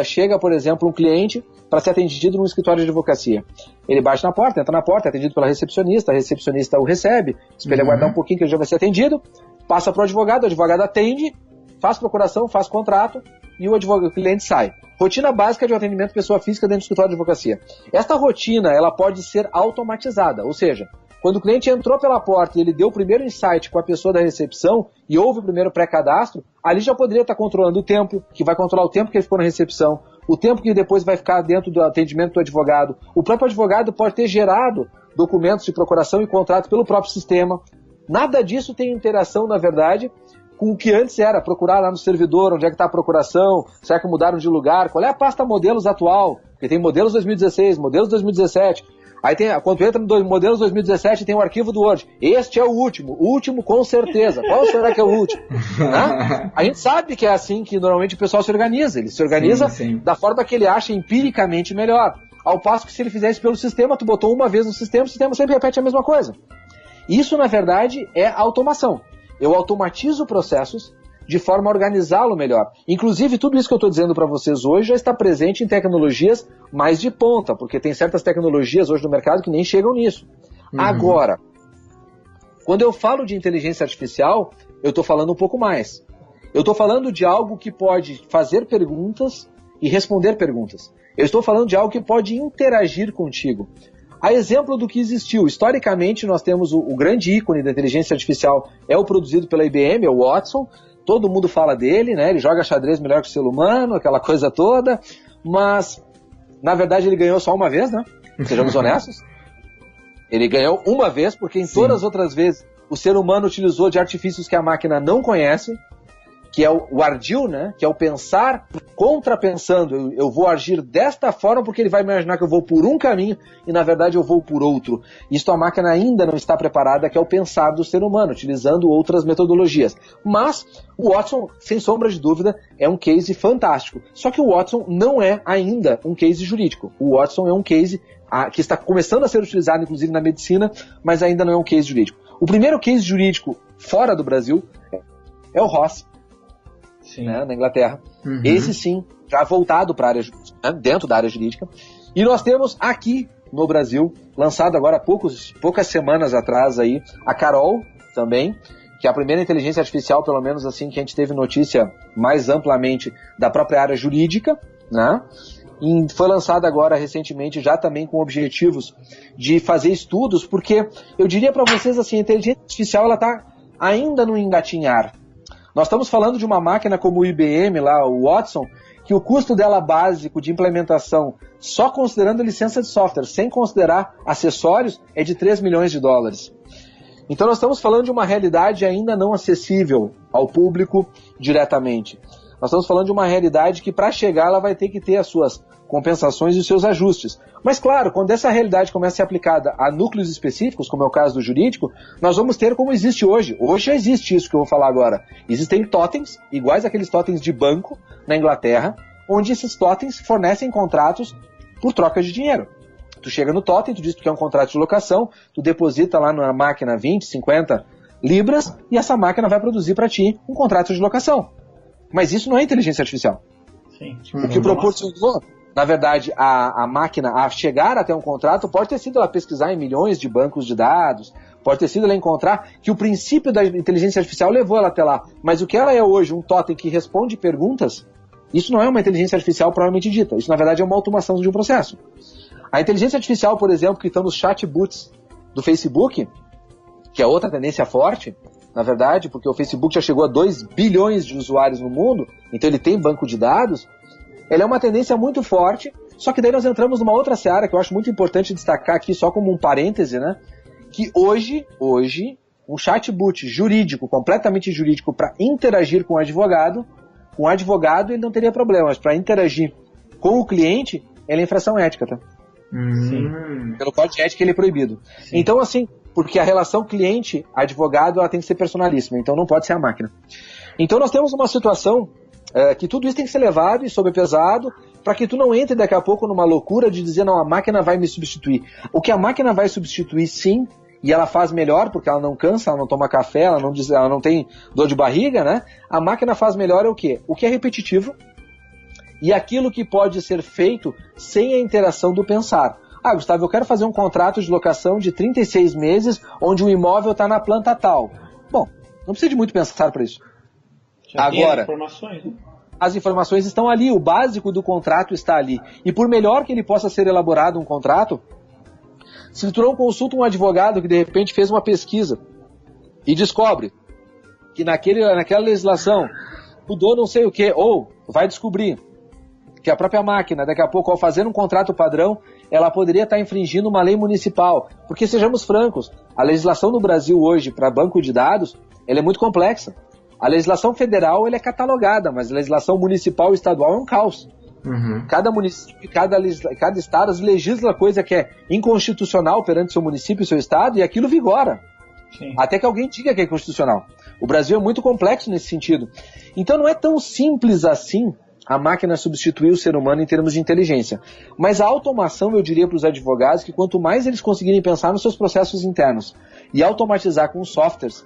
chega, por exemplo, um cliente para ser atendido num escritório de advocacia. Ele bate na porta, entra na porta, é atendido pela recepcionista, a recepcionista o recebe, espera aguardar um pouquinho que ele já vai ser atendido, passa para o advogado atende, faz procuração, faz contrato e o cliente sai. Rotina básica de um atendimento pessoa física dentro do escritório de advocacia. Esta rotina, ela pode ser automatizada, ou seja, quando o cliente entrou pela porta e ele deu o primeiro insight com a pessoa da recepção e houve o primeiro pré-cadastro, ali já poderia estar controlando o tempo, que vai controlar o tempo que ele ficou na recepção, o tempo que depois vai ficar dentro do atendimento do advogado. O próprio advogado pode ter gerado documentos de procuração e contrato pelo próprio sistema. Nada disso tem interação, na verdade, com o que antes era procurar lá no servidor, onde é que está a procuração, será que mudaram de lugar, qual é a pasta modelos atual, porque tem modelos 2016, modelos 2017... Aí quando entra no modelos 2017 tem o arquivo do Word. Este é o último com certeza. Qual será que é o último? Né? A gente sabe que é assim que normalmente o pessoal se organiza. Ele se organiza da forma que ele acha empiricamente melhor. Ao passo que se ele fizesse pelo sistema, tu botou uma vez no sistema, o sistema sempre repete a mesma coisa. Isso, na verdade, é automação. Eu automatizo processos de forma a organizá-lo melhor. Inclusive, tudo isso que eu estou dizendo para vocês hoje já está presente em tecnologias mais de ponta, porque tem certas tecnologias hoje no mercado que nem chegam nisso. Uhum. Agora, quando eu falo de inteligência artificial, eu estou falando um pouco mais. Eu estou falando de algo que pode fazer perguntas e responder perguntas. Eu estou falando de algo que pode interagir contigo. A exemplo do que existiu, historicamente nós temos o grande ícone da inteligência artificial, é o produzido pela IBM, é o Watson. Todo mundo fala dele, né? Ele joga xadrez melhor que o ser humano, aquela coisa toda, mas na verdade ele ganhou só uma vez, né? Sejamos honestos. Ele ganhou uma vez, porque em todas as outras vezes o ser humano utilizou de artifícios que a máquina não conhece, que é o ardil, né? Que é o pensar contrapensando. Eu vou agir desta forma porque ele vai imaginar que eu vou por um caminho e na verdade eu vou por outro. Isso a máquina ainda não está preparada, que é o pensar do ser humano, utilizando outras metodologias. Mas o Watson, sem sombra de dúvida, é um case fantástico. Só que o Watson não é ainda um case jurídico. O Watson é um case que está começando a ser utilizado, inclusive, na medicina, mas ainda não é um case jurídico. O primeiro case jurídico fora do Brasil é o Ross, né, na Inglaterra. Uhum. Esse sim, já voltado para a área jurídica, né, dentro da área jurídica. E nós temos aqui no Brasil, lançado agora há poucas semanas atrás, aí, a Carol também, que é a primeira inteligência artificial, pelo menos assim, que a gente teve notícia mais amplamente da própria área jurídica, né? E foi lançada agora recentemente já também com objetivos de fazer estudos, porque eu diria para vocês assim, a inteligência artificial ela está ainda no engatinhar. Nós estamos falando de uma máquina como o IBM, lá, o Watson, que o custo dela básico de implementação, só considerando licença de software, sem considerar acessórios, é de 3 milhões de dólares. Então nós estamos falando de uma realidade ainda não acessível ao público diretamente. Nós estamos falando de uma realidade que, para chegar, ela vai ter que ter as suas compensações e os seus ajustes. Mas, claro, quando essa realidade começa a ser aplicada a núcleos específicos, como é o caso do jurídico, nós vamos ter como existe hoje. Hoje já existe isso que eu vou falar agora. Existem totens, iguais àqueles totens de banco na Inglaterra, onde esses totens fornecem contratos por troca de dinheiro. Tu chega no totem, tu diz que quer um contrato de locação, tu deposita lá na máquina 20, 50 libras, e essa máquina vai produzir para ti um contrato de locação. Mas isso não é inteligência artificial. Sim. O que proporcionou, na verdade, a máquina a chegar até um contrato pode ter sido ela pesquisar em milhões de bancos de dados, pode ter sido ela encontrar que o princípio da inteligência artificial levou ela até lá. Mas o que ela é hoje, um totem que responde perguntas, isso não é uma inteligência artificial propriamente dita. Isso, na verdade, é uma automação de um processo. A inteligência artificial, por exemplo, que estão nos chatbots do Facebook, que é outra tendência forte, na verdade, porque o Facebook já chegou a 2 bilhões de usuários no mundo, então ele tem banco de dados, ela é uma tendência muito forte, só que daí nós entramos numa outra seara que eu acho muito importante destacar aqui, só como um parêntese, né? Que hoje, um chatbot jurídico, completamente jurídico, para interagir com o advogado ele não teria problema, mas para interagir com o cliente, ele é infração ética, tá? Pelo código de ética ele é proibido. Sim. Então, assim, porque a relação cliente-advogado ela tem que ser personalíssima, então não pode ser a máquina. Então nós temos uma situação que tudo isso tem que ser levado e sobrepesado para que tu não entre daqui a pouco numa loucura de dizer, não, a máquina vai me substituir. O que a máquina vai substituir, sim, e ela faz melhor, porque ela não cansa, ela não toma café, ela não tem dor de barriga, né? A máquina faz melhor é o quê? O que é repetitivo e aquilo que pode ser feito sem a interação do pensar. Ah, Gustavo, eu quero fazer um contrato de locação de 36 meses, onde o imóvel está na planta tal. Bom, não precisa de muito pensar para isso. Já agora, as informações, né? As informações estão ali, o básico do contrato está ali. E por melhor que ele possa ser elaborado um contrato, se tu não consulta um advogado que de repente fez uma pesquisa e descobre que naquela legislação mudou não sei o que, ou vai descobrir que a própria máquina, daqui a pouco, ao fazer um contrato padrão, ela poderia estar infringindo uma lei municipal. Porque, sejamos francos, a legislação no Brasil hoje para banco de dados, ela é muito complexa. A legislação federal ela é catalogada, mas a legislação municipal e estadual é um caos. Uhum. Cada município, cada estado legisla coisa que é inconstitucional perante seu município e seu estado, e aquilo vigora. Sim. Até que alguém diga que é constitucional. O Brasil é muito complexo nesse sentido. Então não é tão simples assim a máquina substituir o ser humano em termos de inteligência. Mas a automação, eu diria para os advogados que quanto mais eles conseguirem pensar nos seus processos internos e automatizar com softwares,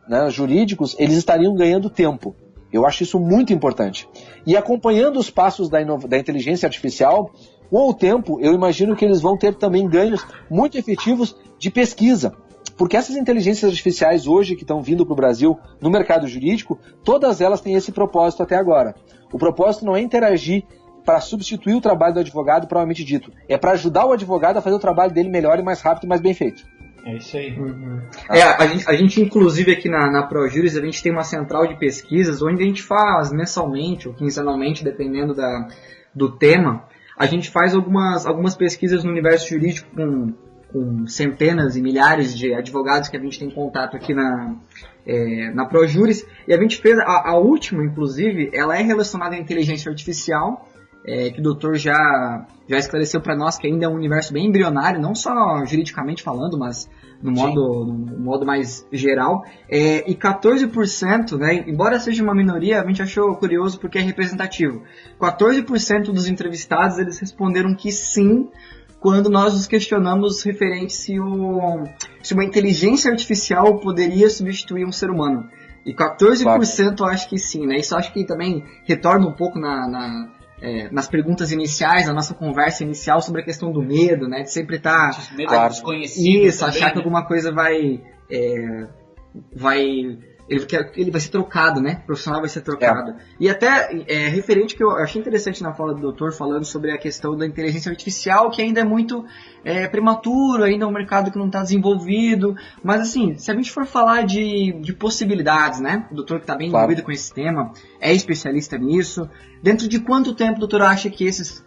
né, jurídicos, eles estariam ganhando tempo. Eu acho isso muito importante. E acompanhando os passos da inteligência artificial, com o tempo, eu imagino que eles vão ter também ganhos muito efetivos de pesquisa. Porque essas inteligências artificiais hoje que estão vindo para o Brasil no mercado jurídico, todas elas têm esse propósito até agora. O propósito não é interagir para substituir o trabalho do advogado, provavelmente dito. É para ajudar o advogado a fazer o trabalho dele melhor e mais rápido e mais bem feito. É isso aí. A gente inclusive aqui na ProJuris, a gente tem uma central de pesquisas onde a gente faz mensalmente ou quinzenalmente, dependendo do tema, a gente faz algumas pesquisas no universo jurídico com centenas e milhares de advogados que a gente tem contato aqui na ProJuris, e a gente fez a última, inclusive, ela é relacionada à inteligência artificial, que o doutor já esclareceu para nós que ainda é um universo bem embrionário, não só juridicamente falando, mas no modo mais geral. E 14%, né, embora seja uma minoria, a gente achou curioso porque é representativo. 14% dos entrevistados eles responderam que sim, quando nós nos questionamos referente se uma inteligência artificial poderia substituir um ser humano. E 14% eu acho que sim, né? Isso eu acho que também retorna um pouco nas perguntas iniciais, na nossa conversa inicial sobre a questão do medo, né? De sempre estar... desconhecido. Isso, também, achar que alguma coisa ele vai ser trocado, né? O profissional vai ser trocado. E até, referente que eu achei interessante na fala do doutor, falando sobre a questão da inteligência artificial, que ainda é muito prematuro, ainda é um mercado que não está desenvolvido. Mas, assim, se a gente for falar de possibilidades, né? O doutor que está bem envolvido com esse tema, é especialista nisso. Dentro de quanto tempo o doutor acha que esses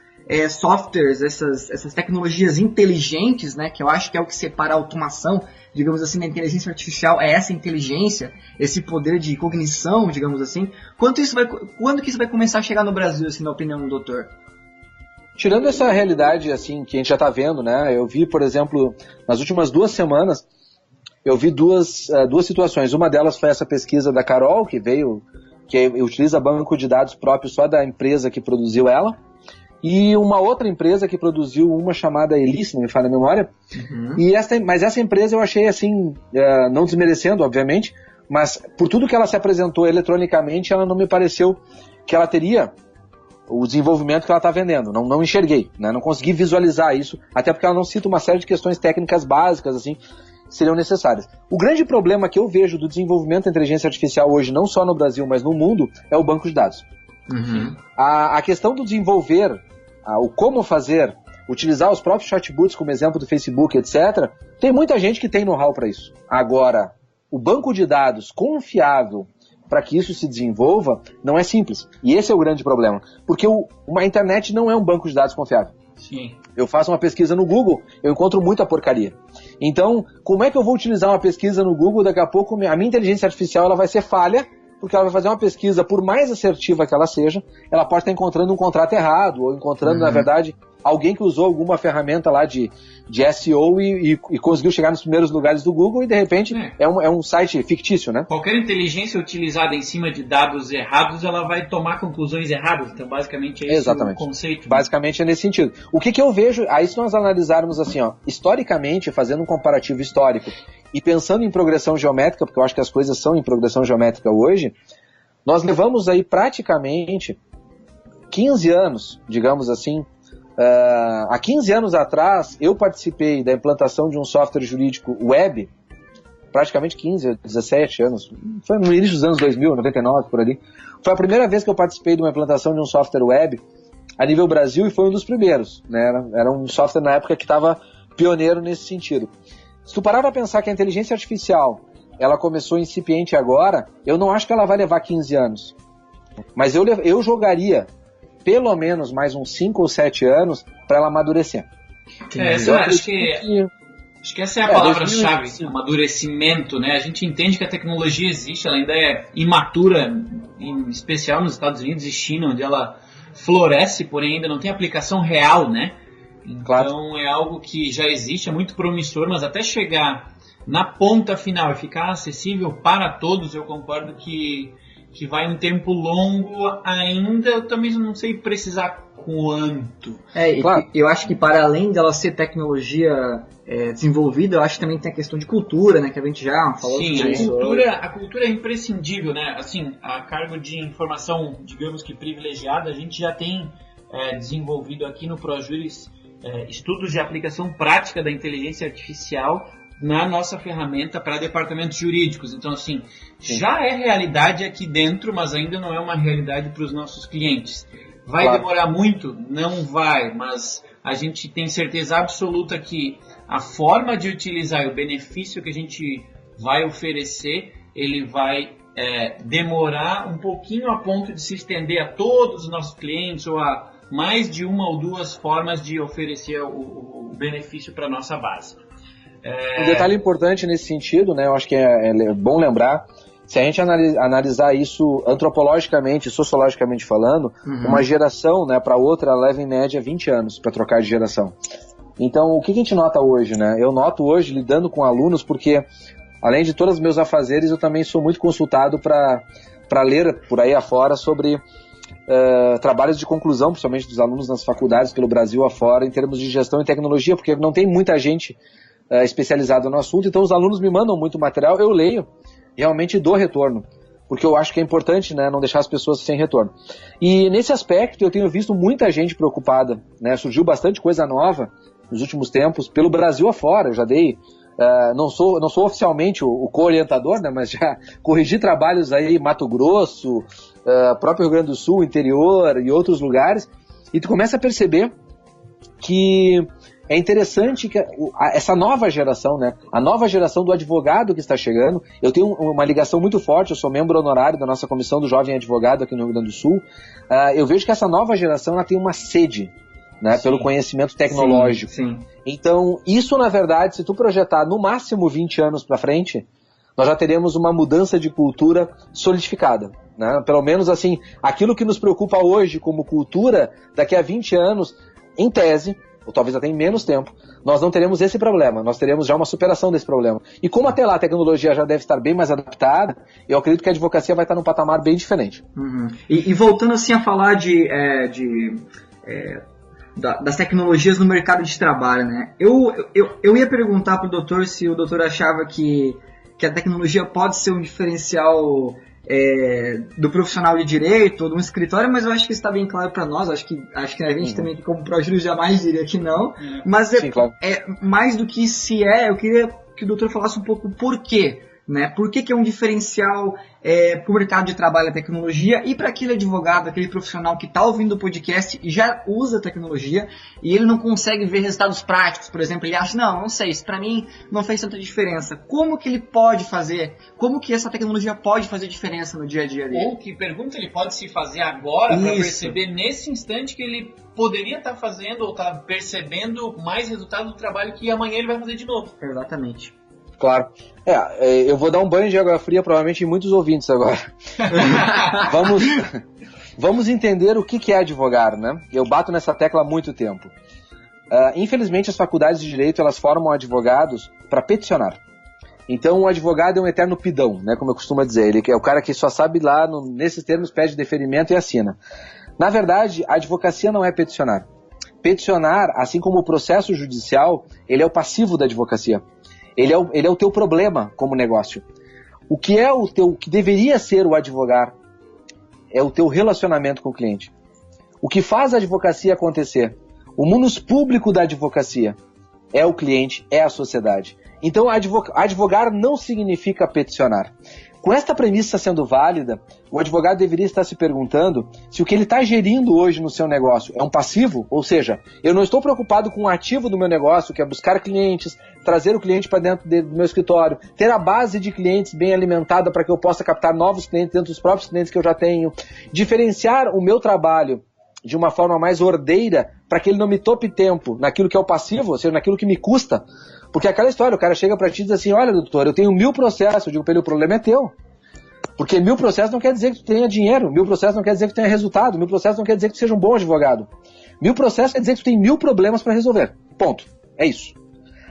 softwares, essas tecnologias inteligentes, né? Que eu acho que é o que separa a automação, digamos assim, da inteligência artificial, é essa inteligência, esse poder de cognição, digamos assim. Quando que isso vai começar a chegar no Brasil, assim, na opinião do doutor? Tirando essa realidade, assim, que a gente já está vendo, né? Eu vi, por exemplo, nas últimas 2 semanas, eu vi duas situações. Uma delas foi essa pesquisa da Carol, que utiliza banco de dados próprio só da empresa que produziu ela. E uma outra empresa que produziu uma chamada Elis, não me falha a memória. Uhum. Mas essa empresa eu achei assim, não desmerecendo, obviamente, mas por tudo que ela se apresentou eletronicamente, ela não me pareceu que ela teria o desenvolvimento que ela está vendendo. Não enxerguei, né? Não consegui visualizar isso, até porque ela não cita uma série de questões técnicas básicas, assim, que seriam necessárias. O grande problema que eu vejo do desenvolvimento da inteligência artificial hoje, não só no Brasil, mas no mundo, é o banco de dados. Uhum. A questão do desenvolver, o como fazer, utilizar os próprios chatbots como exemplo do Facebook, etc., tem muita gente que tem know-how para isso. Agora, o banco de dados confiável para que isso se desenvolva não é simples. E esse é o grande problema. Porque uma internet não é um banco de dados confiável. Sim. Eu faço uma pesquisa no Google, eu encontro muita porcaria. Então, como é que eu vou utilizar uma pesquisa no Google? Daqui a pouco a minha inteligência artificial ela vai ser falha, porque ela vai fazer uma pesquisa, por mais assertiva que ela seja, ela pode estar encontrando um contrato errado, ou encontrando, na verdade, alguém que usou alguma ferramenta lá de SEO e conseguiu chegar nos primeiros lugares do Google e, de repente, é um site fictício, né? Qualquer inteligência utilizada em cima de dados errados, ela vai tomar conclusões erradas. Então, basicamente, é esse o conceito. Basicamente, é nesse sentido. O que eu vejo, aí se nós analisarmos assim, historicamente, fazendo um comparativo histórico, e pensando em progressão geométrica, porque eu acho que as coisas são em progressão geométrica hoje, nós levamos aí praticamente 15 anos, digamos assim. Há 15 anos atrás, eu participei da implantação de um software jurídico web, praticamente 15, 17 anos, foi no início dos anos 2000, 99, por ali. Foi a primeira vez que eu participei de uma implantação de um software web a nível Brasil e foi um dos primeiros, né? Era um software na época que estava pioneiro nesse sentido. Se tu parar para pensar que a inteligência artificial ela começou incipiente agora, eu não acho que ela vai levar 15 anos. Mas eu jogaria pelo menos mais uns 5 ou 7 anos para ela amadurecer. Acho que essa é a palavra-chave, amadurecimento, né? A gente entende que a tecnologia existe, ela ainda é imatura, em especial nos Estados Unidos e China, onde ela floresce, porém ainda não tem aplicação real, né? Então é algo que já existe, é muito promissor, mas até chegar na ponta final e ficar acessível para todos, eu concordo que vai um tempo longo ainda. Eu também não sei precisar quanto. Eu acho que para além dela ser tecnologia desenvolvida, eu acho que também tem a questão de cultura, né, que a gente já falou. Sim, a cultura é imprescindível, né? Assim, a cargo de informação, digamos que privilegiada, a gente já tem desenvolvido aqui no ProJuris estudos de aplicação prática da inteligência artificial na nossa ferramenta para departamentos jurídicos. Então, assim, já é realidade aqui dentro, mas ainda não é uma realidade para os nossos clientes. Vai demorar muito? Não vai, mas a gente tem certeza absoluta que a forma de utilizar e o benefício que a gente vai oferecer, ele vai demorar um pouquinho a ponto de se estender a todos os nossos clientes ou a mais de uma ou duas formas de oferecer o benefício para a nossa base. Um detalhe importante nesse sentido, né, eu acho que é bom lembrar, se a gente analisar isso antropologicamente, sociologicamente falando, uma geração, né, para outra, ela leva em média 20 anos para trocar de geração. Então, o que a gente nota hoje, né? Eu noto hoje, lidando com alunos, porque além de todos os meus afazeres, eu também sou muito consultado para ler por aí afora sobre trabalhos de conclusão, principalmente dos alunos nas faculdades pelo Brasil afora, em termos de gestão e tecnologia, porque não tem muita gente especializada no assunto, então os alunos me mandam muito material, eu leio, realmente dou retorno, porque eu acho que é importante, né, não deixar as pessoas sem retorno. E nesse aspecto eu tenho visto muita gente preocupada, né, surgiu bastante coisa nova nos últimos tempos, pelo Brasil afora. Eu já dei, não sou oficialmente o co-orientador, né, mas já corrigi trabalhos aí em Mato Grosso, próprio Rio Grande do Sul, interior e outros lugares, e tu começa a perceber que é interessante que essa nova geração, né, a nova geração do advogado que está chegando, eu tenho uma ligação muito forte, eu sou membro honorário da nossa comissão do Jovem Advogado aqui no Rio Grande do Sul, eu vejo que essa nova geração ela tem uma sede, né, pelo conhecimento tecnológico. Sim. Então, isso na verdade, se tu projetar no máximo 20 anos para frente, nós já teremos uma mudança de cultura solidificada, né? Pelo menos assim, aquilo que nos preocupa hoje como cultura, daqui a 20 anos, em tese, ou talvez até em menos tempo, nós não teremos esse problema, nós teremos já uma superação desse problema. E como até lá a tecnologia já deve estar bem mais adaptada, eu acredito que a advocacia vai estar num patamar bem diferente. E voltando assim a falar das tecnologias no mercado de trabalho, né? Eu ia perguntar para o doutor se o doutor achava que a tecnologia pode ser um diferencial do profissional de direito ou de um escritório, mas eu acho que isso está bem claro para nós. Acho que a gente também, como pró-juris, jamais diria que não. Mas Sim, claro. Mais do que se eu queria que o doutor falasse um pouco por quê. Né? Por que é um diferencial para o mercado de trabalho a tecnologia e para aquele advogado, aquele profissional que está ouvindo o podcast e já usa a tecnologia e ele não consegue ver resultados práticos, por exemplo, ele acha, não sei, isso para mim não fez tanta diferença. Como que ele pode fazer? Como que essa tecnologia pode fazer diferença no dia a dia dele? Ou que pergunta ele pode se fazer agora para perceber nesse instante que ele poderia estar fazendo ou estar percebendo mais resultado do trabalho que amanhã ele vai fazer de novo. Exatamente. Claro. Eu vou dar um banho de água fria provavelmente em muitos ouvintes agora. Vamos entender o que é advogar, né? Eu bato nessa tecla há muito tempo. Infelizmente as faculdades de direito elas formam advogados para peticionar. Então o advogado é um eterno pidão, né? Como eu costumo dizer. Ele é o cara que só sabe lá, nesses termos, pede deferimento e assina. Na verdade, a advocacia não é peticionar. Peticionar, assim como o processo judicial, ele é o passivo da advocacia. Ele é o teu problema como negócio. O que deveria ser o advogar é o teu relacionamento com o cliente. O que faz a advocacia acontecer? O munus público da advocacia é o cliente, é a sociedade. Então, advogar não significa peticionar. Com esta premissa sendo válida, o advogado deveria estar se perguntando se o que ele está gerindo hoje no seu negócio é um passivo, ou seja, eu não estou preocupado com o ativo do meu negócio, que é buscar clientes, trazer o cliente para dentro do meu escritório, ter a base de clientes bem alimentada para que eu possa captar novos clientes dentro dos próprios clientes que eu já tenho, diferenciar o meu trabalho de uma forma mais ordeira para que ele não me tope tempo naquilo que é o passivo, ou seja, naquilo que me custa. Porque aquela história, o cara chega para ti e diz assim, olha doutor, eu tenho 1000 processos, eu digo para ele, o problema é teu. Porque 1000 processos não quer dizer que tu tenha dinheiro, 1000 processos não quer dizer que tu tenha resultado, 1000 processos não quer dizer que tu seja um bom advogado. 1000 processos quer dizer que tu tem 1000 problemas para resolver. Ponto. É isso.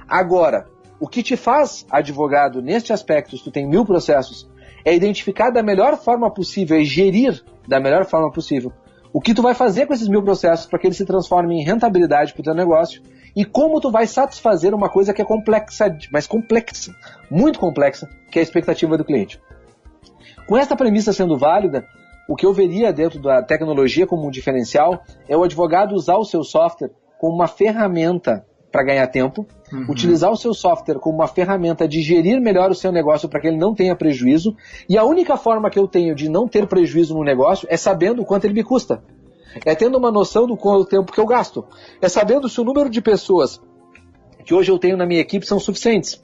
Agora, o que te faz advogado neste aspecto, se tu tem 1000 processos, é identificar da melhor forma possível e gerir da melhor forma possível o que tu vai fazer com esses 1000 processos para que eles se transformem em rentabilidade para o teu negócio e como tu vai satisfazer uma coisa que é complexa, mas complexa, muito complexa, que é a expectativa do cliente. Com esta premissa sendo válida, o que eu veria dentro da tecnologia como um diferencial é o advogado usar o seu software como uma ferramenta para ganhar tempo, utilizar o seu software como uma ferramenta de gerir melhor o seu negócio para que ele não tenha prejuízo, e a única forma que eu tenho de não ter prejuízo no negócio é sabendo o quanto ele me custa. É tendo uma noção do quanto tempo que eu gasto. É sabendo se o número de pessoas que hoje eu tenho na minha equipe são suficientes.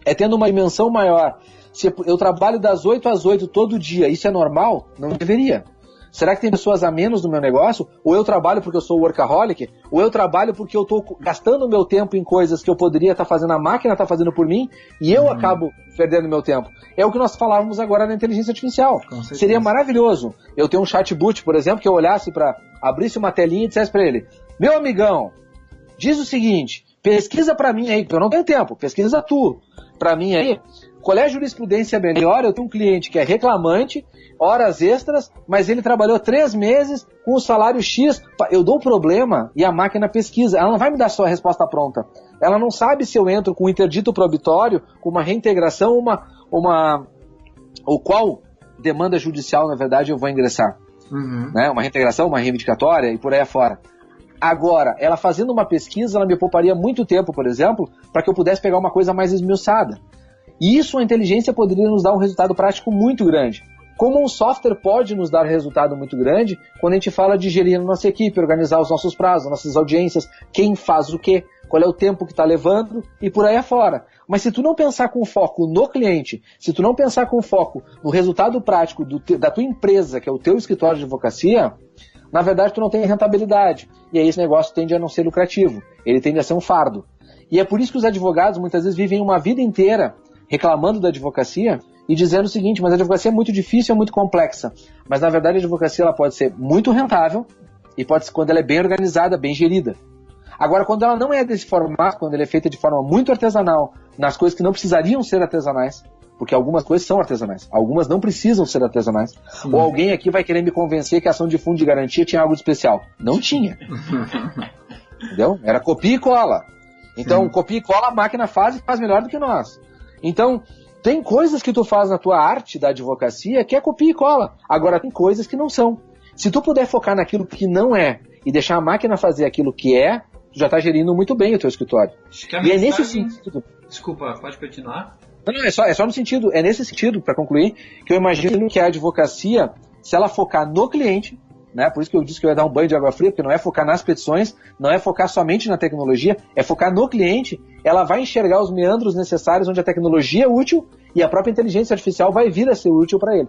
É tendo uma dimensão maior. Se eu trabalho das 8 às 8 todo dia, isso é normal? Não deveria. Será que tem pessoas a menos no meu negócio? Ou eu trabalho porque eu sou workaholic? Ou eu trabalho porque eu estou gastando o meu tempo em coisas que eu poderia estar fazendo, a máquina está fazendo por mim, e eu acabo perdendo meu tempo? É o que nós falávamos agora na inteligência artificial. Seria maravilhoso eu ter um chatbot, por exemplo, que eu olhasse para, abrisse uma telinha e dissesse para ele: meu amigão, diz o seguinte, pesquisa para mim aí, porque eu não tenho tempo, pesquisa tu para mim aí, qual é a jurisprudência melhor? Eu tenho um cliente que é reclamante, horas extras, mas ele trabalhou 3 meses com o salário X. Eu dou o problema e a máquina pesquisa. Ela não vai me dar só a resposta pronta. Ela não sabe se eu entro com um interdito probitório, com uma reintegração, ou qual demanda judicial, na verdade, eu vou ingressar. Né? Uma reintegração, uma reivindicatória e por aí afora. Agora, ela fazendo uma pesquisa, ela me pouparia muito tempo, por exemplo, para que eu pudesse pegar uma coisa mais esmiuçada. E isso, a inteligência poderia nos dar um resultado prático muito grande. Como um software pode nos dar resultado muito grande quando a gente fala de gerir a nossa equipe, organizar os nossos prazos, nossas audiências, quem faz o quê, qual é o tempo que está levando e por aí afora. Mas se tu não pensar com foco no cliente, se tu não pensar com foco no resultado prático da tua empresa, que é o teu escritório de advocacia, na verdade tu não tem rentabilidade. E aí esse negócio tende a não ser lucrativo, ele tende a ser um fardo. E é por isso que os advogados muitas vezes vivem uma vida inteira reclamando da advocacia e dizendo o seguinte: mas a advocacia é muito difícil, é muito complexa. Mas na verdade a advocacia ela pode ser muito rentável e pode ser quando ela é bem organizada, bem gerida. Agora, quando ela não é desse formato, quando ela é feita de forma muito artesanal, nas coisas que não precisariam ser artesanais, porque algumas coisas são artesanais, algumas não precisam ser artesanais. Sim. Ou alguém aqui vai querer me convencer que a ação de fundo de garantia tinha algo de especial. Não tinha. Entendeu? Era copia e cola. Então, sim, copia e cola a máquina faz e faz melhor do que nós. Então, tem coisas que tu faz na tua arte da advocacia que é copia e cola. Agora, tem coisas que não são. Se tu puder focar naquilo que não é e deixar a máquina fazer aquilo que é, tu já está gerindo muito bem o teu escritório. E é nesse sentido... Desculpa, pode continuar? Não, é só no sentido, é nesse sentido, para concluir, que eu imagino que a advocacia, se ela focar no cliente, né, por isso que eu disse que eu ia dar um banho de água fria, porque não é focar nas petições, não é focar somente na tecnologia, é focar no cliente, ela vai enxergar os meandros necessários onde a tecnologia é útil e a própria inteligência artificial vai vir a ser útil para ele.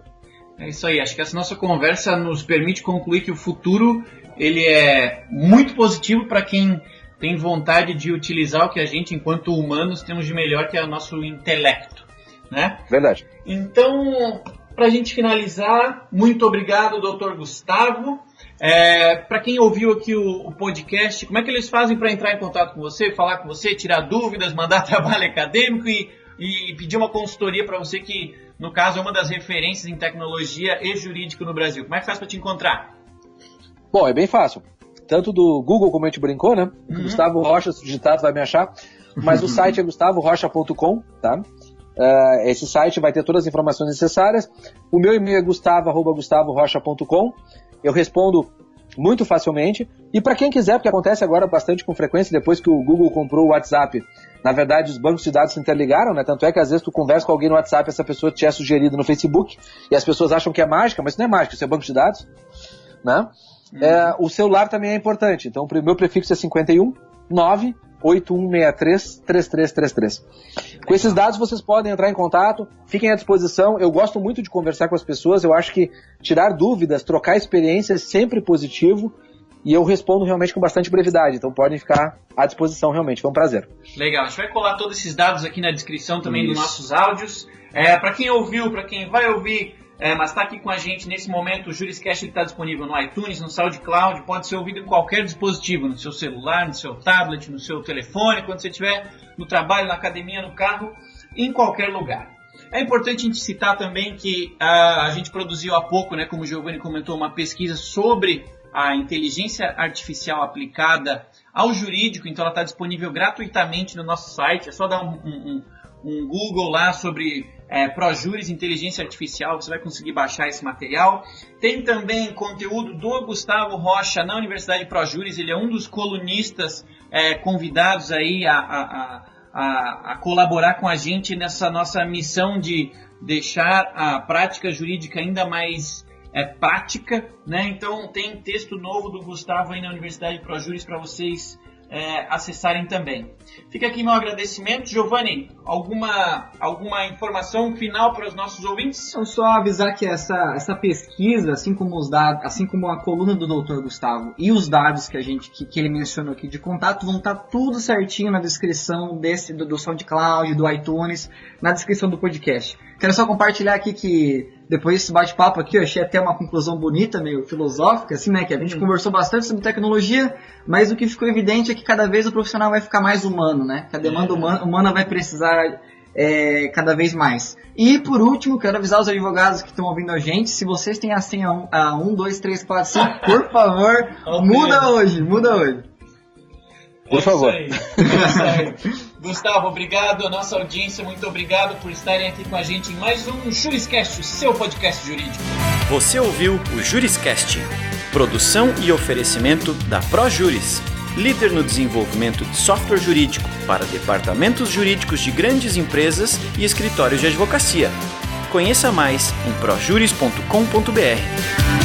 É isso aí, acho que essa nossa conversa nos permite concluir que o futuro ele é muito positivo para quem tem vontade de utilizar o que a gente, enquanto humanos, temos de melhor, que é o nosso intelecto, né? Verdade. Então, para a gente finalizar, muito obrigado, Dr. Gustavo. Para quem ouviu aqui o podcast, como é que eles fazem para entrar em contato com você, falar com você, tirar dúvidas, mandar trabalho acadêmico e pedir uma consultoria para você que, no caso, é uma das referências em tecnologia e jurídico no Brasil? Como é que faz para te encontrar? Bom, é bem fácil. Tanto do Google, como a gente brincou, né? Gustavo Rocha, se digitar, tu vai me achar. Mas o site é gustavorocha.com, tá? Esse site vai ter todas as informações necessárias. O meu e-mail é gustavo@gustavorocha.com. Eu respondo muito facilmente. E para quem quiser, porque acontece agora bastante com frequência, depois que o Google comprou o WhatsApp, na verdade os bancos de dados se interligaram, né? Tanto é que às vezes tu conversa com alguém no WhatsApp, essa pessoa te é sugerido no Facebook, e as pessoas acham que é mágica, mas isso não é mágica, isso é banco de dados, né? O celular também é importante. Então o meu prefixo é 51 98163 3333. Com esses dados vocês podem entrar em contato, fiquem à disposição. Eu gosto muito de conversar com as pessoas. Eu acho que tirar dúvidas, trocar experiências é sempre positivo, e eu respondo realmente com bastante brevidade. Então podem ficar à disposição, realmente, foi um prazer. Legal, a gente vai colar todos esses dados aqui na descrição também dos nossos áudios. Para quem ouviu, para quem vai ouvir, mas está aqui com a gente nesse momento, o Juriscast está disponível no iTunes, no SoundCloud, pode ser ouvido em qualquer dispositivo, no seu celular, no seu tablet, no seu telefone, quando você estiver no trabalho, na academia, no carro, em qualquer lugar. É importante a gente citar também que a gente produziu há pouco, né, como o Giovanni comentou, uma pesquisa sobre a inteligência artificial aplicada ao jurídico, então ela está disponível gratuitamente no nosso site, é só dar um Google lá sobre ProJuris Inteligência Artificial, você vai conseguir baixar esse material. Tem também conteúdo do Gustavo Rocha na Universidade ProJuris, ele é um dos colunistas convidados aí a colaborar com a gente nessa nossa missão de deixar a prática jurídica ainda mais prática, né? Então tem texto novo do Gustavo aí na Universidade ProJuris para vocês acessarem também. Fica aqui meu agradecimento. Giovanni, alguma informação final para os nossos ouvintes? Então, só avisar que essa pesquisa, assim como os dados, assim como a coluna do Dr. Gustavo e os dados que ele mencionou aqui de contato, vão estar tudo certinho na descrição do SoundCloud, do iTunes, na descrição do podcast. Quero só compartilhar aqui que depois desse bate-papo aqui, eu achei até uma conclusão bonita, meio filosófica, assim, né? Que a gente conversou bastante sobre tecnologia, mas o que ficou evidente é que cada vez o profissional vai ficar mais humano, né? Que a demanda humana vai precisar cada vez mais. E, por último, quero avisar os advogados que estão ouvindo a gente, se vocês têm a senha 1, 2, 3, 4, 5, por favor, muda hoje. Por favor. É isso aí. Gustavo, obrigado. A nossa audiência, muito obrigado por estarem aqui com a gente em mais um Juriscast, o seu podcast jurídico. Você ouviu o Juriscast, produção e oferecimento da ProJuris, líder no desenvolvimento de software jurídico para departamentos jurídicos de grandes empresas e escritórios de advocacia. Conheça mais em projuris.com.br.